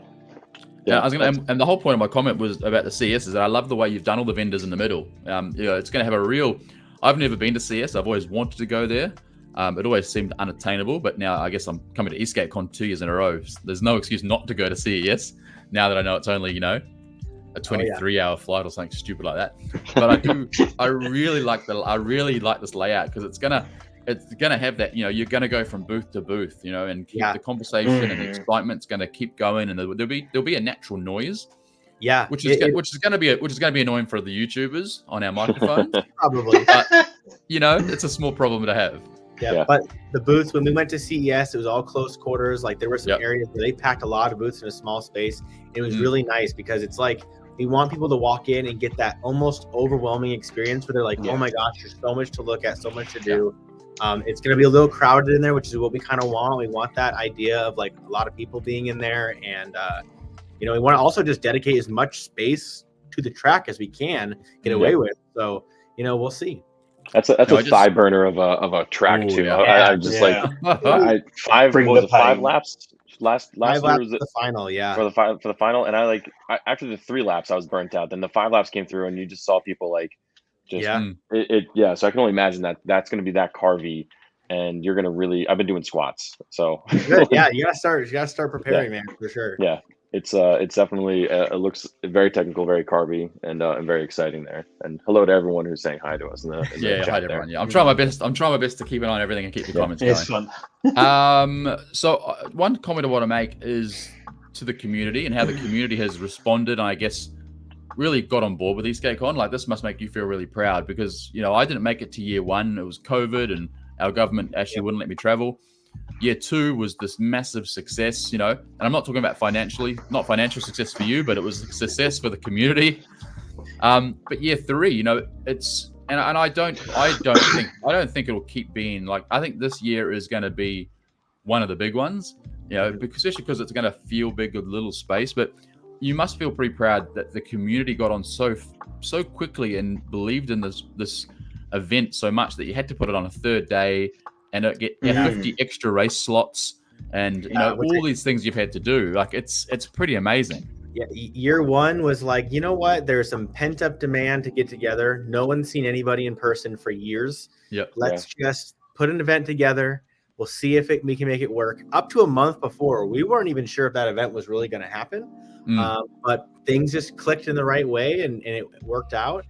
Yeah, I was gonna, and the whole point of my comment was about the CS is that I love the way you've done all the vendors in the middle. It's going to have a real. I've never been to CS. I've always wanted to go there. It always seemed unattainable, but now I guess I'm coming to ESK8CON 2 years in a row. There's no excuse not to go to CES now that I know it's only a 23-hour flight or something stupid like that. But I really like this layout because it's gonna have that, you're gonna go from booth to booth, and keep the conversation and the excitement's gonna keep going, and there'll be a natural noise. Yeah, which is gonna be annoying for the YouTubers on our microphones. Probably. But it's a small problem to have. Yeah, but the booths, when we went to CES, it was all close quarters. Like there were some areas where they packed a lot of booths in a small space. It was really nice because it's like we want people to walk in and get that almost overwhelming experience where they're like, oh my gosh, there's so much to look at, so much to do. It's going to be a little crowded in there, which is what we kind of want. We want that idea of like a lot of people being in there, and we want to also just dedicate as much space to the track as we can get away with. So we'll see. That's a thigh burner of a track too. I'm just like five laps last year was the final, for the final, and after the 3 laps I was burnt out. Then the 5 laps came through, and you just saw people like so I can only imagine that's going to be that carvy, and you're going to really. I've been doing squats, so good. Yeah, you gotta start preparing, man, for sure. Yeah, it's definitely it looks very technical, very carby, and very exciting there. And hello to everyone who's saying hi to us in the chat hi to everyone. Yeah, I'm trying my best to keep an eye on everything and keep the comments going. It's fun. So one comment I want to make is to the community and how the community has responded. And I guess really got on board with ESK8CON. Like this must make you feel really proud because I didn't make it to year 1. It was COVID, and our government actually wouldn't let me travel. Year 2 was this massive success, and I'm not talking about not financial success for you, but it was a success for the community. But year 3, it's and I don't think it'll keep being like. I think this year is going to be one of the big ones, especially because it's going to feel big with little space. But you must feel pretty proud that the community got on so quickly and believed in this event so much that you had to put it on a 3rd day and get 50 extra race slots and all these things you've had to do. Like it's pretty amazing. Yeah, year 1 was like, you know what? There's some pent up demand to get together. No one's seen anybody in person for years. Let's just put an event together. We'll see if we can make it work. Up to a month before, we weren't even sure if that event was really going to happen. But things just clicked in the right way, and it worked out.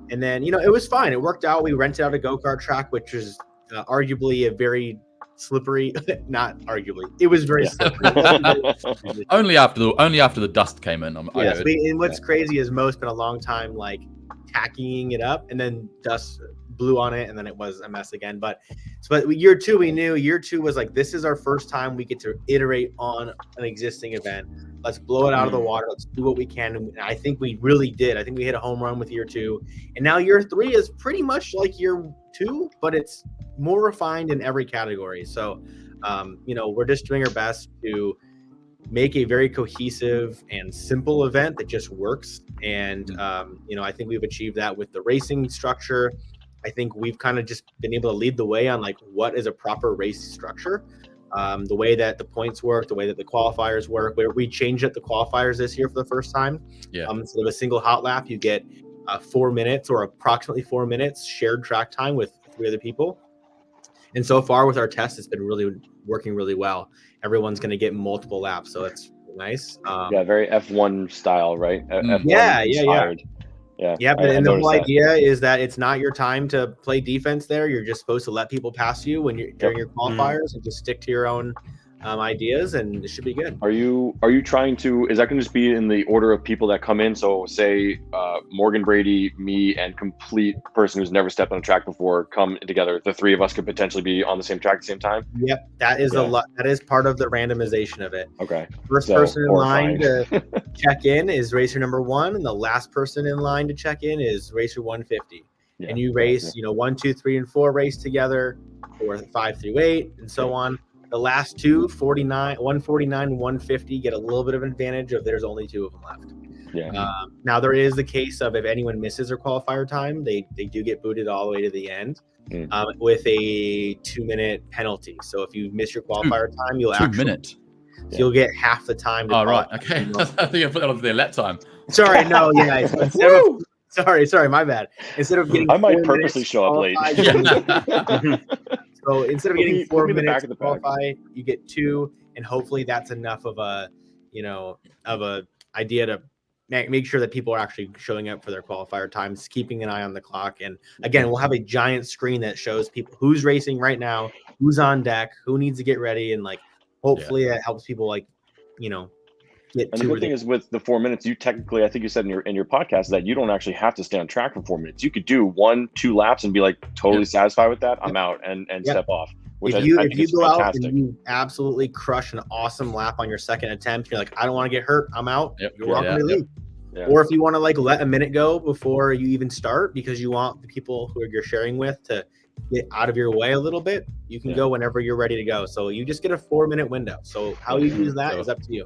And then, you know, it was fine. It worked out. We rented out a go-kart track, which is arguably a very slippery, not arguably, it was very slippery. only after the dust came in. Yes, and what's crazy is Mo spent a long time like tacking it up, and then dust blew on it, and then it was a mess again. But year two, we knew year two was like, this is our first time we get to iterate on an existing event. Let's blow it out of the water. Let's do what we can. And I think we really did. I think we hit a home run with year two. And now year three is pretty much like year two, but it's more refined in every category. So, you know, we're just doing our best to make a very cohesive and simple event that just works. And, you know, I think we've achieved that with the racing structure. I think we've kind of just been able to lead the way on like what is a proper race structure. The way that the points work, the way that the qualifiers work, where we changed up the qualifiers this year for the first time. Instead of a single hot lap, you get 4 minutes or approximately 4 minutes shared track time with 3 other people. And so far with our test, it's been really working really well. Everyone's going to get multiple laps, so it's nice. Very F1 style, right? F1 inspired. Yeah, but and the whole idea is that it's not your time to play defense there. You're just supposed to let people pass you when you're during your qualifiers and just stick to your own ideas, and it should be good. Are you trying to? Is that going to just be in the order of people that come in? So say Morgan Brady, me, and complete person who's never stepped on a track before come together. The 3 of us could potentially be on the same track at the same time. Yep, that is that is part of the randomization of it. Okay. First person in line to check in is racer number 1, and the last person in line to check in is racer 150. And you race, you know, 1, 2, 3, and 4 race together, or 5 through 8, and so on. The last 2, 149 and 150, get a little bit of an advantage of there's only 2 of them left. Now there is the case of if anyone misses their qualifier time, they do get booted all the way to the end with a 2-minute penalty. So if you miss your qualifier time, you'll 2 minutes. So you'll get half the time. Oh right, okay. I think I put that on their lap time. Sorry, no, yeah. Sorry, my bad. Instead of getting, I might purposely show up late. So instead of getting 4 minutes to qualify, you get 2, and hopefully that's enough of a, you know, of a idea to make sure that people are actually showing up for their qualifier times, keeping an eye on the clock. And again, we'll have a giant screen that shows people who's racing right now, who's on deck, who needs to get ready, and like hopefully it helps people like, you know, get and the good thing is with the 4 minutes, you technically, I think you said in your podcast that you don't actually have to stay on track for 4 minutes. You could do 1, 2 laps and be like totally satisfied with that. I'm out and step off. Which if you go out and you absolutely crush an awesome lap on your second attempt, you're like, I don't want to get hurt, I'm out. You're welcome to leave. Or if you want to like let a minute go before you even start because you want the people who you're sharing with to get out of your way a little bit, you can go whenever you're ready to go. So you just get a 4-minute window. So how you use that is up to you.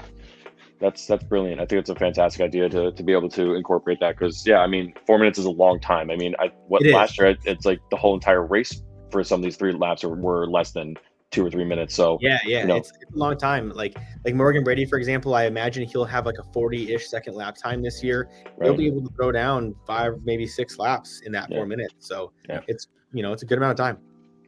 That's brilliant. I think it's a fantastic idea to be able to incorporate that because I mean 4 minutes is a long time. I mean last year it's like the whole entire race for some of these 3 laps were less than 2 or 3 minutes. So you know, it's a long time. Like Morgan Brady, for example, I imagine he'll have like a 40-ish second lap time this year. He'll be able to throw down 5, maybe 6 laps in that 4 minutes. So it's, you know, it's a good amount of time.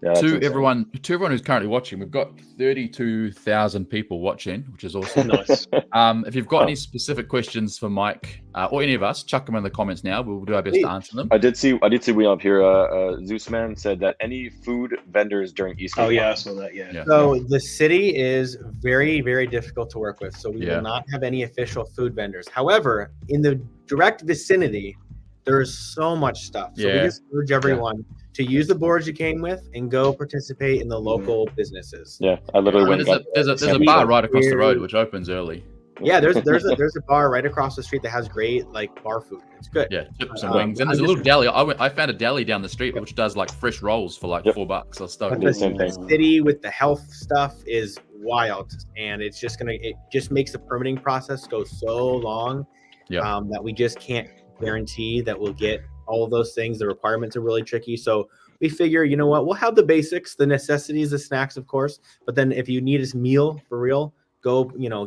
To everyone who's currently watching, we've got 32,000 people watching, which is awesome. Nice. If you've got any specific questions for Mike or any of us, chuck them in the comments now. We'll do our best to answer them. I did see we up here. Zeusman said that any food vendors during ESK8. Oh yeah, I saw that. Yeah. So the city is very, very difficult to work with. So we will not have any official food vendors. However, in the direct vicinity, there's so much stuff. So we just urge everyone to use the boards you came with and go participate in the local businesses. Yeah, I literally went. There's a bar right across the road which opens early. Yeah, there's a bar right across the street that has great like bar food. It's good. Yeah, chips and wings. And there's a little deli. I found a deli down the street which does like fresh rolls for like $4 or stuff. The city with the health stuff is wild, and it just makes the permitting process go so long that we just can't guarantee that we'll get all of those things. The requirements are really tricky. So we figure, you know what, we'll have the basics, the necessities, the snacks, of course. But then if you need a meal for real, go,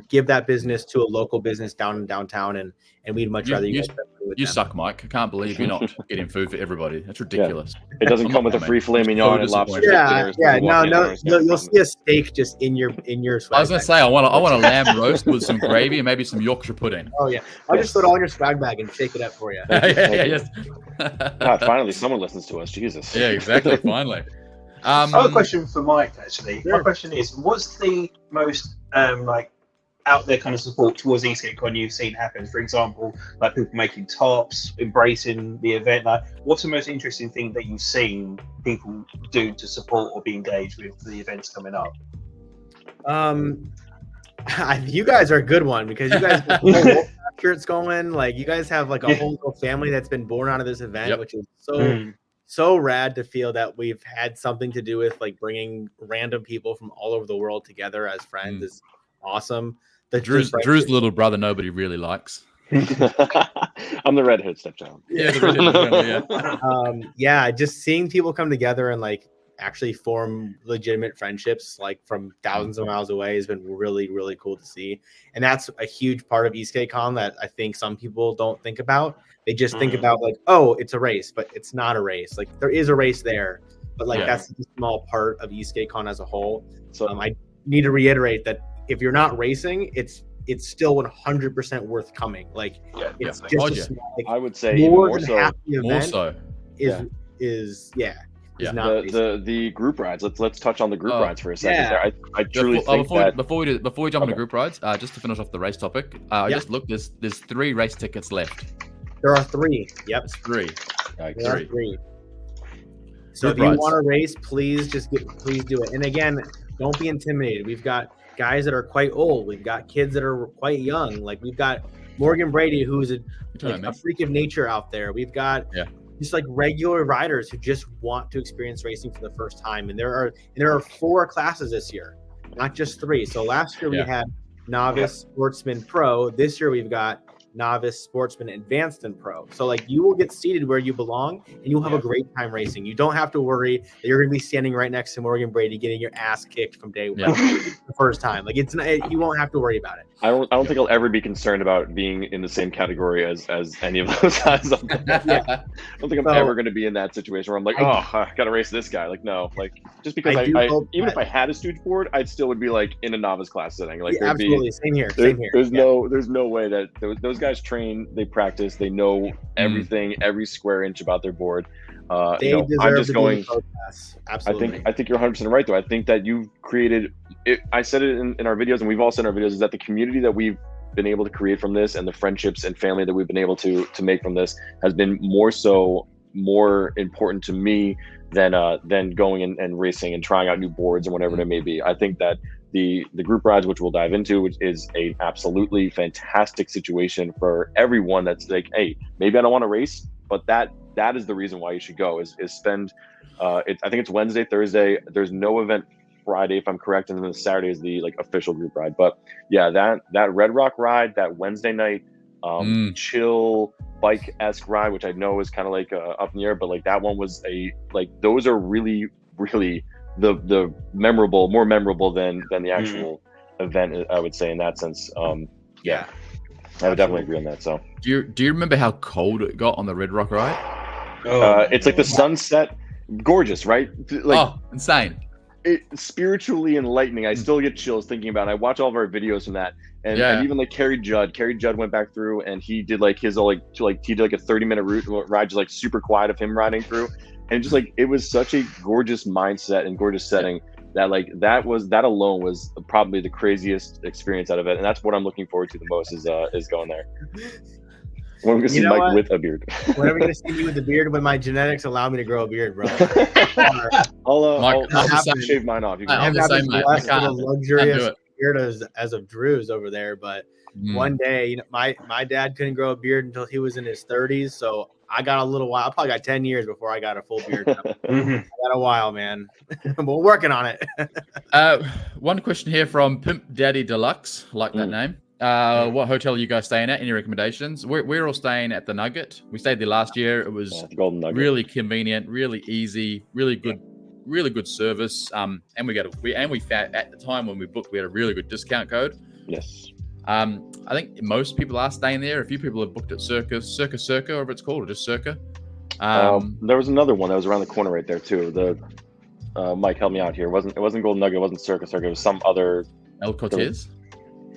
give that business to a local business down in downtown, and we'd much rather you guys spend money with You them. suck, Mike. I can't believe you're not getting food for everybody. That's ridiculous. It doesn't come with a free filet mignon and lobster dinner. No. You'll see a steak just in your swag I was gonna say I want a lamb roast with some gravy and maybe some Yorkshire pudding. Oh yeah, I'll just put it all in your swag bag and shake it up for you. Yes. God, finally someone listens to us. Jesus. Yeah, exactly. Finally. I have a question for Mike. Actually, Sure. My question is: what's the most out there kind of support towards ESK8CON you've seen happen? For example, like people making tops, embracing the event. Like, what's the most interesting thing that you've seen people do to support or be engaged with the events coming up? You guys are a good one because you guys have whole shirts going. Like, you guys have like a whole little family that's been born out of this event, which is so rad to feel that we've had something to do with like bringing random people from all over the world together as friends is awesome. Drew's little brother nobody really likes. I'm the redhead stepchild. Yeah, just seeing people come together and like actually form legitimate friendships like from thousands of miles away has been really, really cool to see. And that's a huge part of ESK8CON that I think some people don't think about. They just think about like, oh, it's a race, but it's not a race. Like, there is a race there, but like that's a small part of ESK8CON as a whole. So I need to reiterate that if you're not racing, it's still 100% worth coming. Like, it's just a small, like, I would say more even than more half the event more so. is not the group rides. Let's touch on the group rides for a second. Yeah. I truly think that before we jump into group rides, just to finish off the race topic, I just looked. There's 3 race tickets left. There are 3. Yep, it's 3. There are 3. So if you want to race, please do it. And again, don't be intimidated. We've got guys that are quite old. We've got kids that are quite young. Like, we've got Morgan Brady, who's a freak of nature out there. We've got just like regular riders who just want to experience racing for the first time. And there are 4 classes this year, not just 3. So last year we had novice, sportsman, pro. This year we've got novice, sportsman, advanced, and pro. So like, you will get seated where you belong and you'll have a great time racing. You don't have to worry that you're going to be standing right next to Morgan Brady getting your ass kicked from day one the first time. Like, it's not, you won't have to worry about it. I don't think I'll ever be concerned about being in the same category as any of those guys. I don't think I'm ever going to be in that situation where I'm like, I got to race this guy. Like, no, like, just because even if I had a stooge board, I still would be like in a novice class setting. Like, absolutely, same here. There's no way that those guys train, they practice, they know everything, every square inch about their board. I'm just going. Absolutely. I think you're 100% right, though. I think that you've created it. I said it in our videos, and we've all said in our videos, is that the community that we've been able to create from this, and the friendships and family that we've been able to make from this, has been more important to me than going and racing and trying out new boards and whatever it may be. I think that the group rides, which we'll dive into, which is a absolutely fantastic situation for everyone that's like, hey, maybe I don't want to race, but that is the reason why you should go, is spend I think it's Wednesday, Thursday, there's no event Friday if I'm correct, and then Saturday is the like official group ride. But yeah, that Red Rock ride, that Wednesday night chill bike-esque ride, which I know is kind of like up in the air, but like that one was those are really the more memorable than the actual event, I would say, in that sense. I would definitely agree on that. So do you remember how cold it got on the Red Rock ride? It's like the sunset, gorgeous, right? Like, insane. It's spiritually enlightening. I still get chills thinking about it. I watch all of our videos from that, and even like Kerry Judd went back through and he did like his he did like a 30-minute ride, just like super quiet of him riding through, and just like, it was such a gorgeous mindset and gorgeous setting that like that alone was probably the craziest experience out of it, and that's what I'm looking forward to the most is going there. When we can see Mike with a beard. When are we going to see me with a beard? When my genetics allow me to grow a beard, bro. I'll just shave mine off. You can have the same, mate. I can't luxurious beard as of Drew's over there. But one day, my dad couldn't grow a beard until he was in his 30s. So I got a little while. I probably got 10 years before I got a full beard. I got a while, man. We're working on it. One question here from Pimp Daddy Deluxe. Like that name. What hotel are you guys staying at? Any recommendations? We're all staying at the Nugget. We stayed there last year. It was Golden Nugget. Really convenient, really easy, really good really good service. And we found at the time when we booked, we had a really good discount code. Yes. I think most people are staying there. A few people have booked at Circa, or if it's called, or just Circa. There was another one that was around the corner right there too. Mike, help me out here. It wasn't Golden Nugget. It wasn't Circa. It was some other. El Cortez.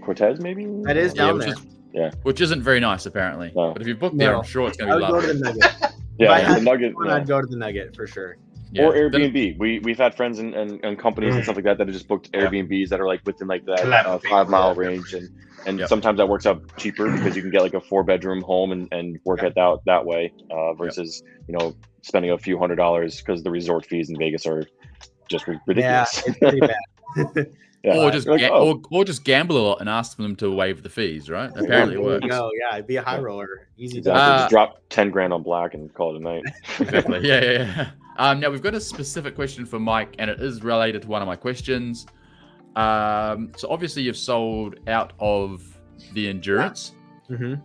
Cortez, maybe. That is down there. Which isn't very nice, apparently. No. But if you book there, I'm sure it's going to be lovely. I would go to the Nugget. Yeah, the Nugget. I'd go to the Nugget for sure. Yeah. Or Airbnb. We've had friends and companies and stuff like that have just booked Airbnbs that are like within like that 5-mile range, and sometimes that works out cheaper because you can get like a 4-bedroom home and work it out that way versus spending a few $100s because the resort fees in Vegas are just ridiculous. Yeah, it's pretty bad. Or just gamble a lot and ask them to waive the fees, right? Apparently it works. No, yeah, it'd be a high roller. Easy. Exactly. Just drop 10 grand on black and call it a night. Exactly. Yeah. Now we've got a specific question for Mike, and it is related to one of my questions. So obviously you've sold out of the Endurance. Mm-hmm.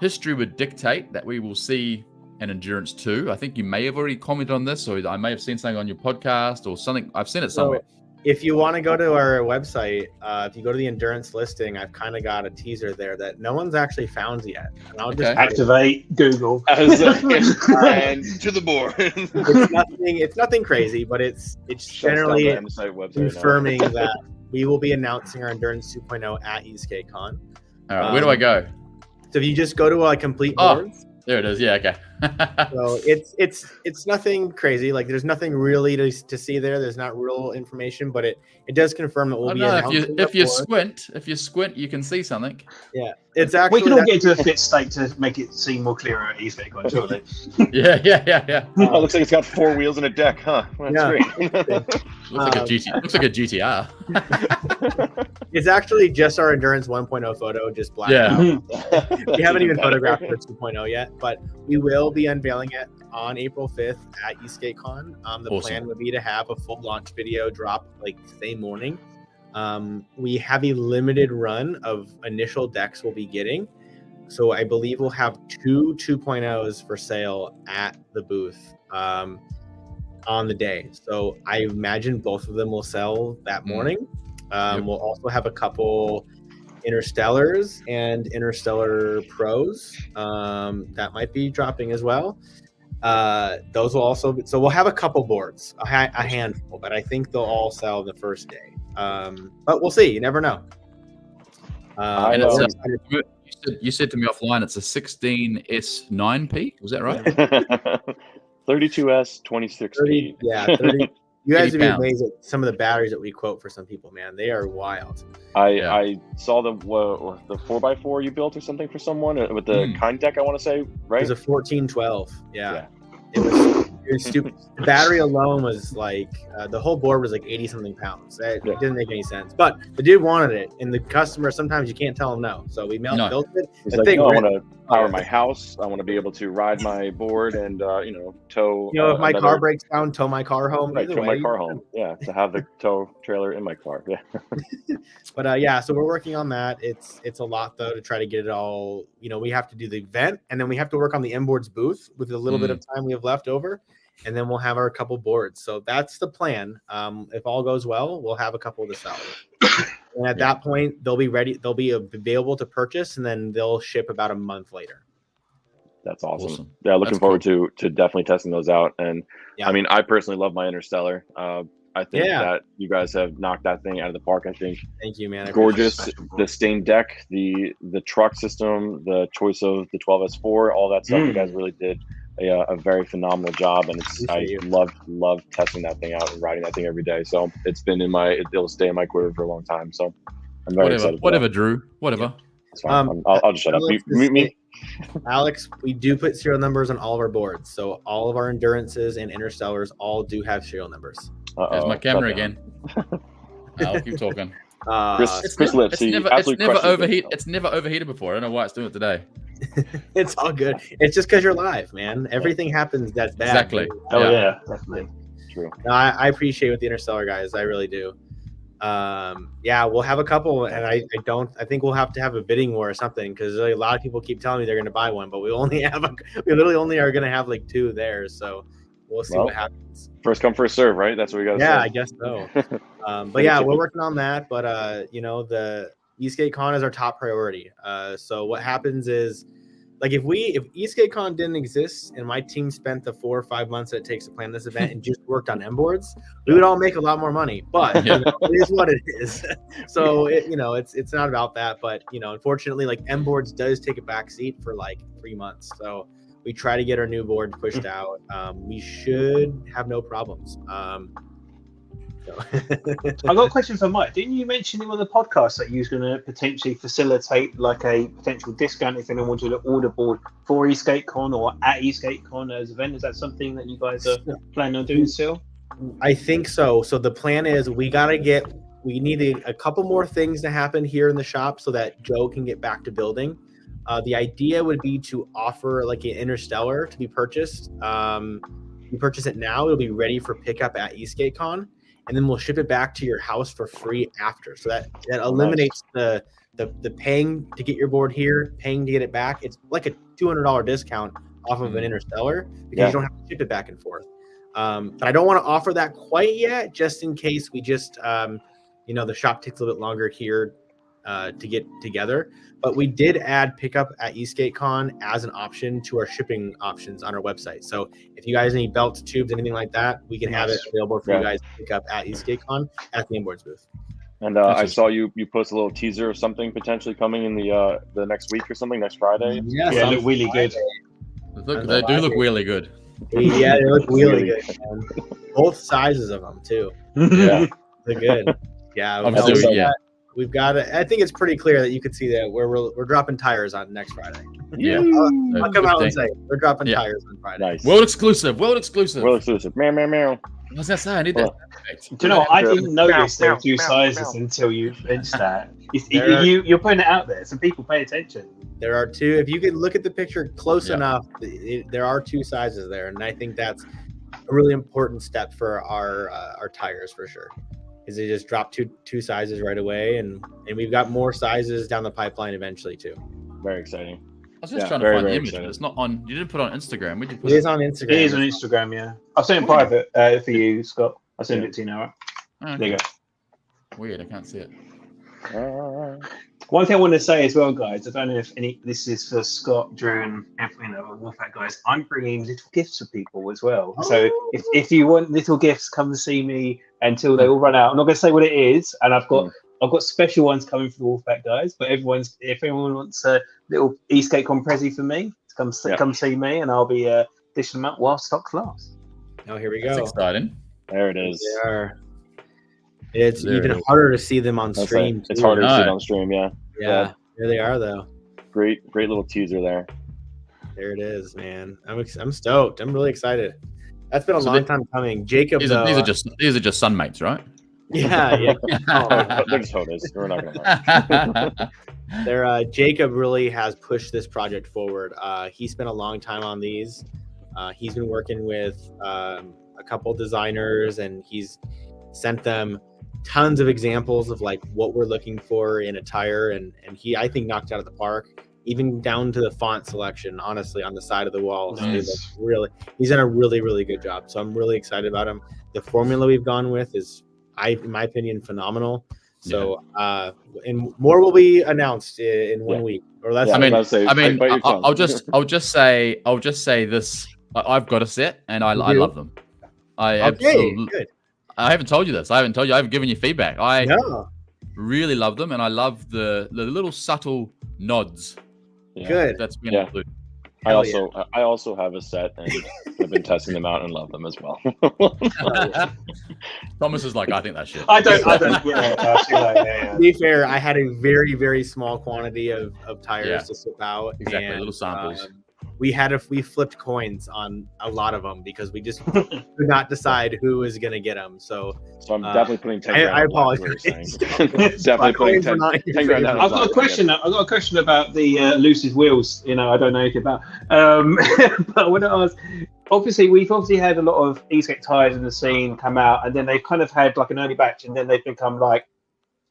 History would dictate that we will see an Endurance 2. I think you may have already commented on this, or I may have seen something on your podcast or something. I've seen it somewhere. If you want to go to our website, if you go to the Endurance listing, I've kind of got a teaser there that no one's actually found yet. And I'll just activate Google. And to the board. It's nothing crazy, but it's generally confirming that we will be announcing our Endurance 2.0 at ESK8CON. All right, where do I go? So if you just go to complete boards. There it is. Yeah, okay. So it's nothing crazy. Like there's nothing really to see there. There's not real information, but it does confirm that we'll be announcing. If you squint, you can see something. Yeah, it's actually. We can all get into a fit state to make it seem more clearer at ESK8CON, surely. Yeah. It looks like it's got 4 wheels and a deck, huh? That's great. Looks like a GTR. It's actually just our Endurance 1.0 photo, just blacked out. We haven't even photographed the 2.0 yet, but we will be unveiling it on April 5th at ESK8CON. The plan would be to have a full launch video drop like the same morning. We have a limited run of initial decks we'll be getting. So I believe we'll have 2 2.0s for sale at the booth on the day. So I imagine both of them will sell that morning. We'll also have a couple Interstellars and Interstellar Pros that might be dropping as well. Those will also so we'll have a couple boards, a handful, but I think they'll all sell the first day. But we'll see. You never know. And you said to me offline it's a 16S9P. Was that right? 32S 26P. 30. You guys would be amazed at some of the batteries that we quote for some people, man. They are wild. I saw the 4x4 you built or something for someone with the kind deck, I want to say, right? It was a 1412. Yeah. It was stupid. The battery alone was like, the whole board was like 80 something pounds. It didn't make any sense. But the dude wanted it. And the customer, sometimes you can't tell him no. So we built it. He's like, no, I want to power my house. I want to be able to ride my board and, tow. If my car breaks down, tow my car home. Right, tow my car home. Yeah, to have the tow trailer in my car. Yeah. But so we're working on that. It's a lot, though, to try to get it all. We have to do the event, and then we have to work on the M-Boards booth with a little bit of time we have left over. And then we'll have our couple boards. So that's the plan. If all goes well, we'll have a couple to sell. And at that point, they'll be ready. They'll be available to purchase, and then they'll ship about a month later. That's awesome. Yeah, looking forward to definitely testing those out. And I mean, I personally love my Interstellar. I think that you guys have knocked that thing out of the park. I think. Thank you, man. Gorgeous. The stained deck, the truck system, the choice of the 12S4, all that stuff. You guys really did a very phenomenal job, and I love testing that thing out and riding that thing every day. So it'll stay in my quiver for a long time. So I'm very excited. Whatever, Drew. Whatever. That's fine. I'll just shut up. Me. Alex, we do put serial numbers on all of our boards, so all of our Endurances and Interstellars all do have serial numbers. There's my camera again. I'll keep talking. Chris Lips. It's never overheated before. I don't know why it's doing it today. It's all good. It's just because you're live, man. Everything happens that's bad. Exactly. Oh yeah, definitely. True. No, I appreciate with the Interstellar guys. I really do. We'll have a couple, and I think we'll have to have a bidding war or something because a lot of people keep telling me they're going to buy one, but we literally only are going to have like 2 there. So we'll see Well, what happens. First come, first serve, right? That's what we got to say. Yeah, I guess so. But yeah, we're working on that. But you know, the ESK8CON is our top priority. So what happens is, like, if ESK8CON didn't exist and my team spent the 4 or 5 months that it takes to plan this event and just worked on M boards, we would all make a lot more money. But you know, it is what it is. So you know, it's not about that. But you know, unfortunately, like, M boards does take a back seat for like 3 months. So we try to get our new board pushed out. We should have no problems. I got a question for Mike. Didn't you mention in one of the podcasts that you was going to potentially facilitate like a potential discount if anyone wanted to order board for ESK8CON or at ESK8CON as an event? Is that something that you guys are planning on doing still? I think so. So the plan is we need a couple more things to happen here in the shop so that Joe can get back to building. The idea would be to offer like an Interstellar to be purchased. You purchase it now, it'll be ready for pickup at ESK8CON, and then we'll ship it back to your house for free after. So that eliminates the paying to get your board here, paying to get it back. It's like a $200 discount off of an Interstellar because you don't have to ship it back and forth. But I don't want to offer that quite yet, just in case we just, you know, the shop takes a little bit longer here to get together. But we did add pickup at ESK8CON as an option to our shipping options on our website. So if you guys need belts, tubes, anything like that, we can have it available for you guys to pick up at ESK8CON at the Inboards booth. And I saw you post a little teaser of something potentially coming in the next week or something, next Friday. Yeah, they look really good. They do look really good. Yeah, they look really good. Man. Both sizes of them too. Yeah, they're good. Yeah, we've got it. I think it's pretty clear that you can see that we're dropping tires on next Friday. Yeah, I'll come out and say we're dropping tires on Friday. Nice. World exclusive. World exclusive. Meow meow meow. I was gonna say I need that. Do you know what? I didn't notice there were two sizes until you mentioned that. You're putting it out there, so people pay attention. There are two. If you can look at the picture close enough, there are two sizes there, and I think that's a really important step for our tires for sure. Is they just drop two sizes right away, and we've got more sizes down the pipeline eventually too. Very exciting. I was just trying to find the image, but it's not on. You didn't put it on Instagram. Where'd you put it? It is on Instagram. It is on Instagram, yeah. I'll send it private for you, Scott. I'll send it to you now. Right? Okay. There you go. Weird, I can't see it. One thing I want to say as well, guys, I don't know if this is for Scott, Drew, and Wolfpack guys. I'm bringing little gifts for people as well. Oh. So if you want little gifts, come and see me until they all run out. I'm not going to say what it is, and I've got special ones coming for the Wolfpack guys. But if anyone wants a little ESK8CON Prezi for me, come see me, and I'll be dishing them out while stock lasts. Oh, here we go. That's exciting. There it is. They are. It's even harder to see them on stream. It's harder to see it on stream, yeah. There they are, though. Great little teaser there. There it is, man. I'm stoked. I'm really excited. That's been a long time coming. Jacob, these are just sunmates, right? Yeah. They're just photos. We're not gonna lie. Jacob really has pushed this project forward. He spent a long time on these. He's been working with a couple designers, and he's sent them tons of examples of like what we're looking for in a tire, and he, I think, knocked out of the park, even down to the font selection, honestly, on the side of the walls. Nice. He's done a really, really good job. So I'm really excited about him. The formula we've gone with is, in my opinion, phenomenal. So and more will be announced in 1 week or less. I'll just say this. I've got a set, and I love them. Good. I haven't told you this. I haven't given you feedback. I really love them, and I love the little subtle nods. Yeah. Good. That's been included. I also have a set, and I've been testing them out and love them as well. Thomas is like, I think that's shit. I don't. To be fair, I had a very, very small quantity of tires to swap out. Exactly, little samples. We flipped coins on a lot of them because we just could not decide who was going to get them. So I'm definitely putting 10 grand. I apologize. Definitely putting 10 grand down. I've got a question. I've got a question about the Lucy's wheels. I don't know anything about. But when I was obviously we've had a lot of ESK8 tires in the scene come out, and then they've kind of had like an early batch, and then they've become like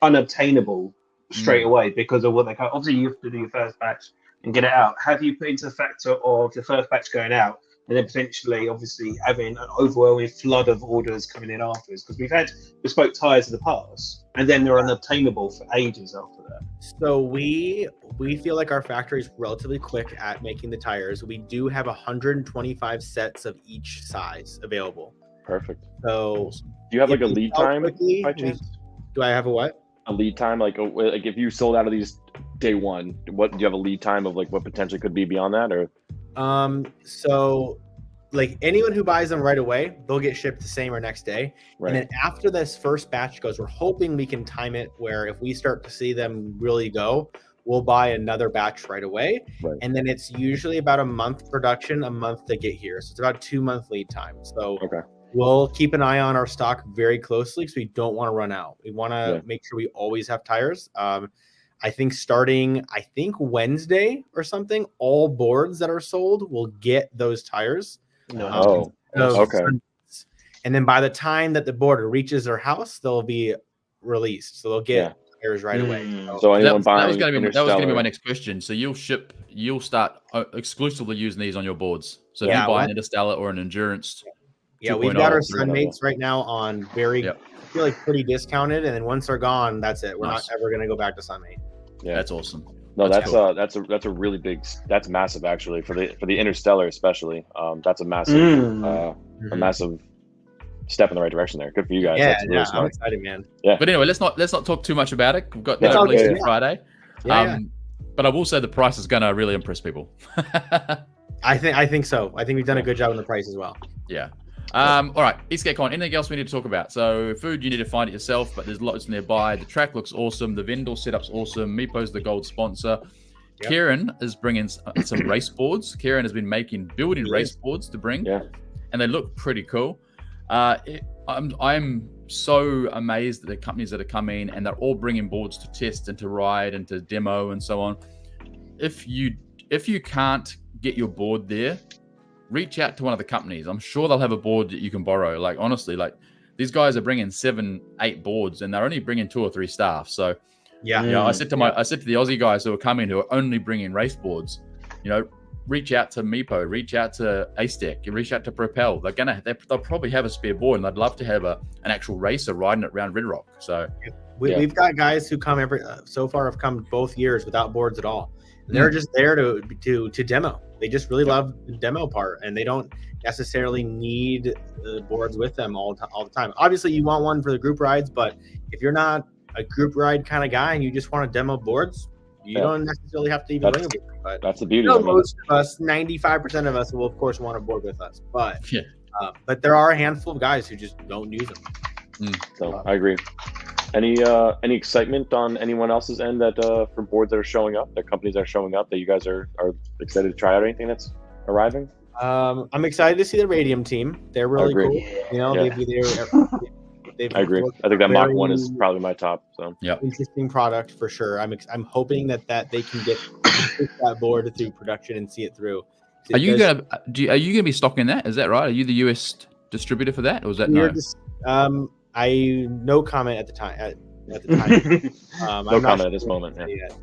unobtainable straight away because of what they obviously you have to do your first batch and get it out. Have you put into the factor of the first batch going out and then potentially, obviously, having an overwhelming flood of orders coming in afterwards, because we've had bespoke tires in the past, and then they're unobtainable for ages after that. So we feel like our factory is relatively quick at making the tires. We do have 125 sets of each size available. Perfect. So Do you have like a if we lead sell time quickly, by chance? do I have a what? A lead time, like if you sold out of these day one, what do you have a lead time of like what potentially could be beyond that, or? So like anyone who buys them right away, they'll get shipped the same or next day. Right. And then after this first batch goes, we're hoping we can time it where if we start to see them really go, we'll buy another batch right away. Right. And then it's usually about a month production, a month to get here. So it's about 2 month lead time. So Okay. we'll keep an eye on our stock very closely because we don't want to run out. We want to make sure we always have tires. I think starting, Wednesday or something, all boards that are sold will get those tires. Okay. And then by the time that the board reaches their house, they'll be released. So they'll get tires right away. So anyone that buying was going to be Interstellar- my next question. So you'll start exclusively using these on your boards. So if Yeah, you buy an Interstellar or an Endurance, yeah, we've got our 2.0. Sunmates right now on I feel like pretty discounted. And then once they're gone, that's it. We're not ever going to go back to Sunmate. Yeah, that's awesome. No, That's that's a really big. That's massive actually for the Interstellar especially. That's a massive a massive step in the right direction there. Good for you guys. Yeah, That's really I'm smart. excited, man. Yeah. But anyway, let's not talk too much about it. We've got Yeah. that release Okay. on Friday. Yeah, But I will say the price is going to really impress people. I think so. I think we've done a good job on the price as well. Yeah. All right, ESK8CON. Anything else we need to talk about? So food, you need to find it yourself, but there's lots nearby. The track looks awesome. The vendor setup's awesome. Meepo's the gold sponsor. Yep. Kieran is bringing some race boards. Kieran has been building race boards to bring, and they look pretty cool. I'm so amazed at the companies that are coming, and they're all bringing boards to test and to ride and to demo and so on. If you can't get your board there, reach out to one of the companies. I'm sure they'll have a board that you can borrow. Like honestly, like these guys are bringing 7-8 boards, and they're only bringing 2 or 3 staff. So I said to the Aussie guys who are coming, who are only bringing race boards, reach out to Meepo, reach out to ESK8, reach out to Propel. They'll probably have a spare board, and I'd love to have an actual racer riding it around Red Rock. So we've got guys who come so far have come both years without boards at all. And they're just there to demo. They just really love the demo part, and they don't necessarily need the boards with them all the time. Obviously, you want one for the group rides, but if you're not a group ride kind of guy and you just want to demo boards, you don't necessarily have to even bring a board. But that's the beauty of it. Most of us, 95% of us, will of course want a board with us. But there are a handful of guys who just don't use them. So I agree. Any excitement on anyone else's end that for boards that are showing up, that companies that are showing up, that you guys are excited to try out anything that's arriving? I'm excited to see the Radium team. They're really cool. I agree. I think that Mach 1 is probably my top. So interesting product for sure. I'm hoping that they can get that board through production and see it through. Are you gonna be stocking that? Is that right? Are you the US distributor for that, or is that no? No comment at the time. No comment at this moment.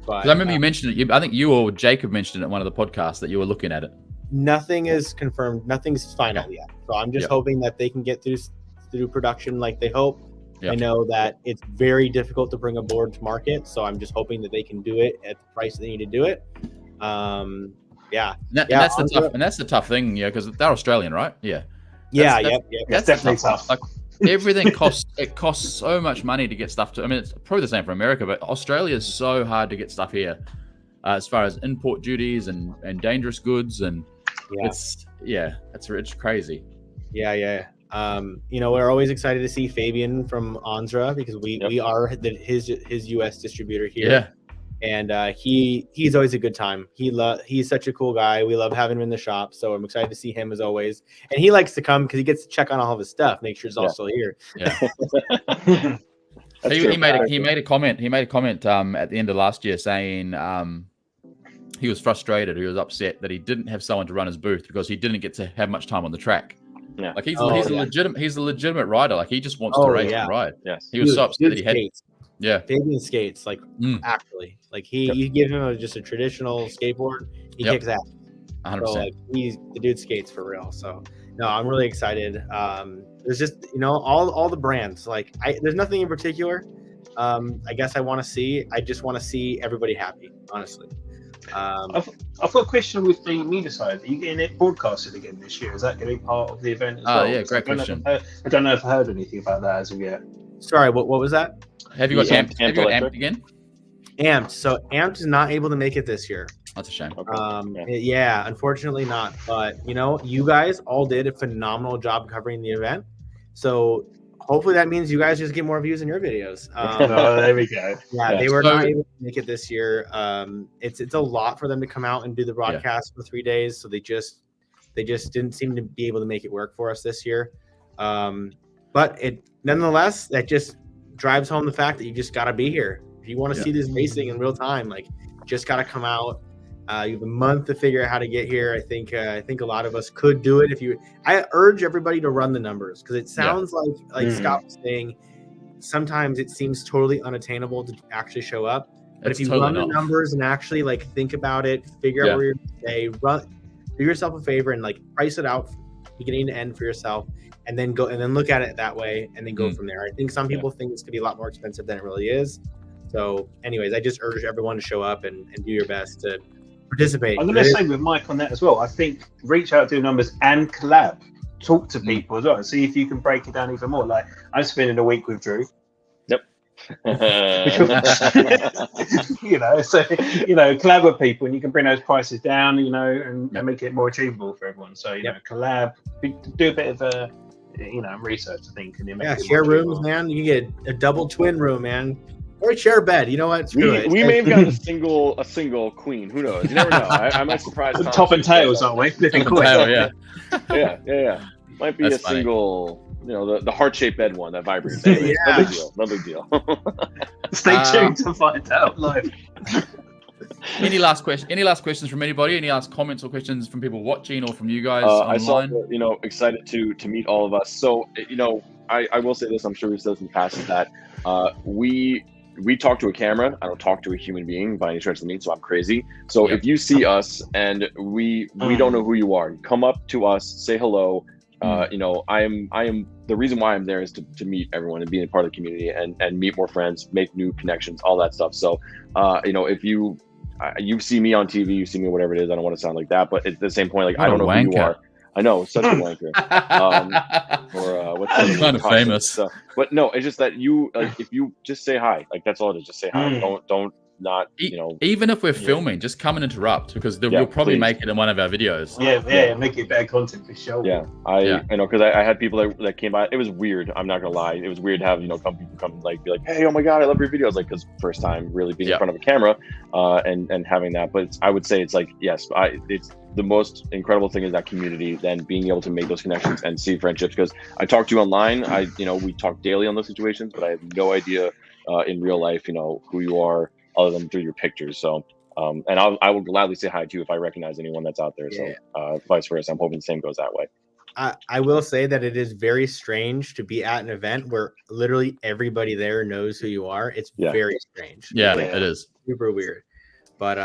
But I remember you mentioned it. I think you or Jacob mentioned it in one of the podcasts that you were looking at it. Nothing is confirmed. Nothing's final yet. So I'm just hoping that they can get through production like they hope. I know that it's very difficult to bring a board to market, so I'm just hoping that they can do it at the price they need to do it. That's the tough thing, because they're Australian, right? That's definitely tough. Like, everything costs so much money to get stuff to. I mean, it's probably the same for America, but Australia is so hard to get stuff here, as far as import duties and dangerous goods, and it's crazy. We're always excited to see Fabian from Anzra because we are his US distributor here. And he's always a good time. He's such a cool guy. We love having him in the shop. So I'm excited to see him as always. And he likes to come because he gets to check on all of his stuff, make sure it's all still here. He made a comment. He made a comment at the end of last year saying he was frustrated. He was upset that he didn't have someone to run his booth because he didn't get to have much time on the track. Yeah. Like he's a legitimate rider. Like he just wants to race and ride. Yes. He was so upset that he had. Fabian skates actually. Like you give him just a traditional skateboard, he kicks ass. 100%. So like the dude skates for real. So no, I'm really excited. There's just all the brands. Like there's nothing in particular. I guess I just want to see everybody happy, honestly. I've got a question with the media side. Are you getting it broadcasted again this year? Is that going to be part of the event as well? Yeah, great question. I don't know if I heard anything about that as of yet. Sorry, what was that? Have you got amped again? Amped. So Amped is not able to make it this year. That's a shame. Okay. Yeah, unfortunately not. But you guys all did a phenomenal job covering the event. So hopefully that means you guys just get more views in your videos. There we go. Yeah, they were not able to make it this year. It's a lot for them to come out and do the broadcast for 3 days. So they just didn't seem to be able to make it work for us this year. But nonetheless, that just drives home the fact that you just got to be here. If you want to see this racing in real time, like, you just got to come out. You have a month to figure out how to get here. I think a lot of us could do it. I urge everybody to run the numbers, because it sounds like Scott was saying, sometimes it seems totally unattainable to actually show up. But if you run the numbers and actually like think about it, figure out where you're going to stay, do yourself a favor and like price it out beginning to end for yourself, and then look at it that way and then go from there. I think some people think it's gonna be a lot more expensive than it really is. So anyways, I just urge everyone to show up and do your best to participate. I'm going to say with Mike on that as well. I think reach out, do numbers, and collab. Talk to people as well. See if you can break it down even more. Like, I'm spending a week with Drew. Yep. So collab with people, and you can bring those prices down. And make it more achievable for everyone. So collab, do a bit of research. I think. And share rooms, man. You can get a double twin room, man. Or share a bed. You know what? We may have gotten a single queen. Who knows? You never know. I might surprise. Top and tails, aren't we? Flipping tail, yeah. Might be That's a single. The heart-shaped bed one that vibrates. No big deal. Stay tuned to find out live. Any last questions from anybody? Any last comments or questions from people watching or from you guys I online? saw, excited to meet all of us. So, I will say this. I'm sure we've said this in the past, is that we talk to a camera. I don't talk to a human being by any stretch of the mean, so I'm crazy. So if you see us and we don't know who you are, come up to us, say hello. I am the reason why I'm there is to meet everyone and be a part of the community and meet more friends, make new connections, all that stuff. So if you see me on TV, you see me whatever it is. I don't want to sound like that, but at the same point, like, I don't know who you are. I know, such a wanker. What's kind of famous. So, but no, it's just that if you just say hi, like, that's all it is. Just say hi. Don't not, even if we're filming, just come and interrupt, because you'll probably make it in one of our videos. Make it better content for sure. Because I had people that came by. It was weird. I'm not gonna lie. It was weird to have people come like, be like, hey, oh my god, I love your videos. Like, because first time really being in front of a camera, and having that. But I would say it's like, yes, it's the most incredible thing is that community, then being able to make those connections and see friendships. Because I talk to you online, we talk daily on those situations, but I have no idea in real life, who you are other than through your pictures. So, and I will gladly say hi to you if I recognize anyone that's out there. So, vice versa. I'm hoping the same goes that way. I will say that it is very strange to be at an event where literally everybody there knows who you are. It's very strange. Yeah, it is super weird. But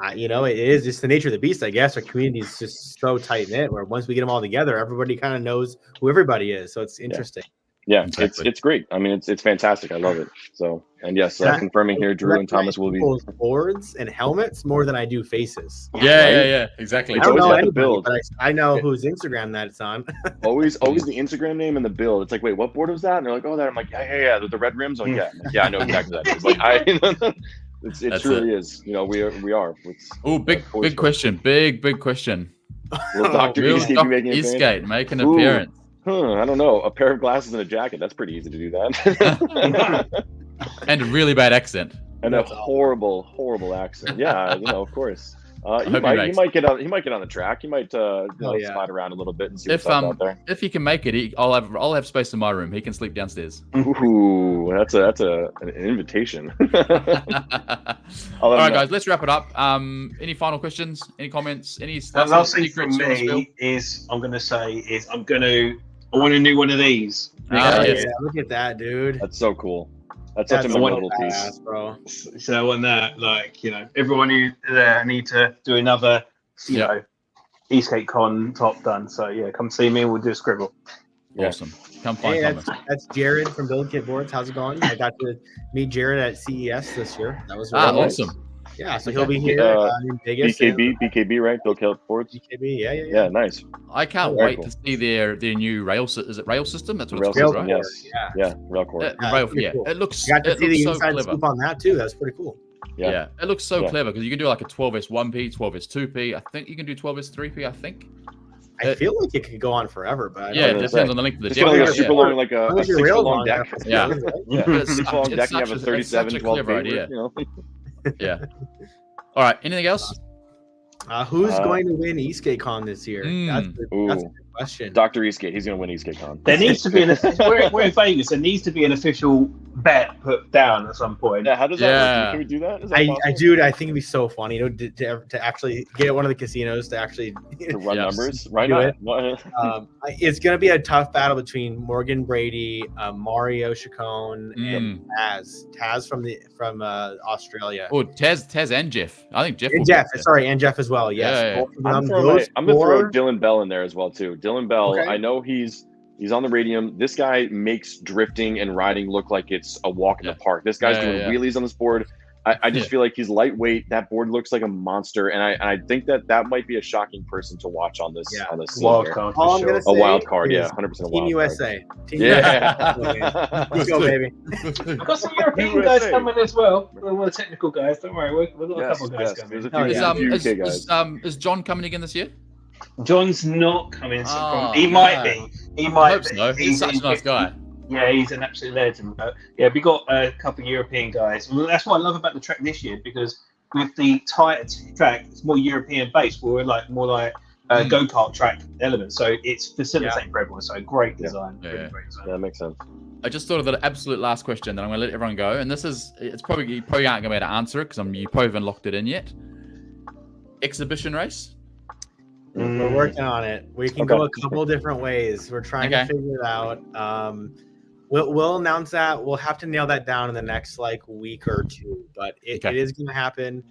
it is just the nature of the beast, I guess. Our community is just so tight knit, where once we get them all together, everybody kind of knows who everybody is. So it's interesting. Yeah, exactly. It's great. I mean, it's fantastic. I love it. So, and yes, confirming here, Drew and Thomas will be boards and helmets more than I do faces. Yeah, exactly. I don't know anybody, but I know whose Instagram that it's on. always the Instagram name and the build. It's like, wait, what board was that? And they're like, oh, that. I'm like, yeah, the red rims. Oh, yeah, I know exactly what that is. Like, it truly is. We are. Big question. Big question. Will Dr. ESK8 make an appearance? I don't know. A pair of glasses and a jacket. That's pretty easy to do that. And a really bad accent. And a horrible accent. Yeah, of course. He might get on the track. He might slide around a little bit and see what's out there. If he can make it, I'll have space in my room. He can sleep downstairs. Ooh, that's an invitation. All right, guys, let's wrap it up. Any final questions? Any comments? Any last thing from me is I want a new one of these. Look at that, dude. That's so cool. That's such a memorable piece, bro. So on that, everyone who there, I need to do another you know, ESK8CON top done. So yeah, come see me. We'll do a scribble. Awesome. Come find Hey, Thomas. that's Jared from Build Kit Boards. How's it going? I got to meet Jared at CES this year. That was really nice. Awesome. Yeah, so he'll be here in Vegas. BKB, right? Build Kit Boards. BKB, Yeah, nice. I can't wait to see their new rail. Is it rail system? That's what it's Rail called, system, right? yes. Yeah, rail core. Yeah, it looks. You got to see the so inside clever. scoop on that too. That's pretty cool. Yeah, it looks so clever because you can do like a 12S1P, 12S2P. I think you can do 12S3P. I think. I feel like it could go on forever, but it depends on the length of the it's deck. like a super long, like a 6 foot long deck. Yeah, it's 6 foot long deck. You have a 37, 12 clever idea. You know? Yeah. All right. Anything else? Who's going to win ESK8CON this year? That's a good question. Dr. ESK8, he's going to win ESK8CON. There needs to be we're in Vegas. There needs to be an official bet put down at some point. Yeah, how does that work? Can we do that? Is that dude, I think it'd be so funny to actually get one of the casinos to actually run numbers. Why not? It's going to be a tough battle between Morgan Brady, Mario Chacon, and Taz from Australia. Oh, Taz and Jeff. I think Jeff. And Jeff as well. Yes. I'm going to throw Dylan Bell in there as well too. Dylan Bell, I know he's on the radium. This guy makes drifting and riding look like it's a walk in the park. This guy's doing wheelies on this board. I just feel like he's lightweight. That board looks like a monster, and I think that might be a shocking person to watch on this wild card. A wild card, 100% a wild Team USA. card. Team USA. Let's go, baby. We've got some European guys coming as well. We're the technical guys. Don't worry, we've got a couple of guys coming. Is John coming again this year? John's not coming. He might be. He might be. So. He's such a nice guy. Yeah, he's an absolute legend. But yeah, we got a couple of European guys. Well, that's what I love about the track this year, because with the tighter track, it's more European based. We're more like go-kart track elements, so it's facilitating for everyone. So great design. Really great design. Yeah, that makes sense. I just thought of the absolute last question, then I'm going to let everyone go. And this is, you probably aren't going to be able to answer it because you probably haven't locked it in yet. Exhibition race. We're working on it. We can go a couple different ways. We're trying to figure it out. We'll announce that. We'll have to nail that down in the next week or two, but it is going to happen.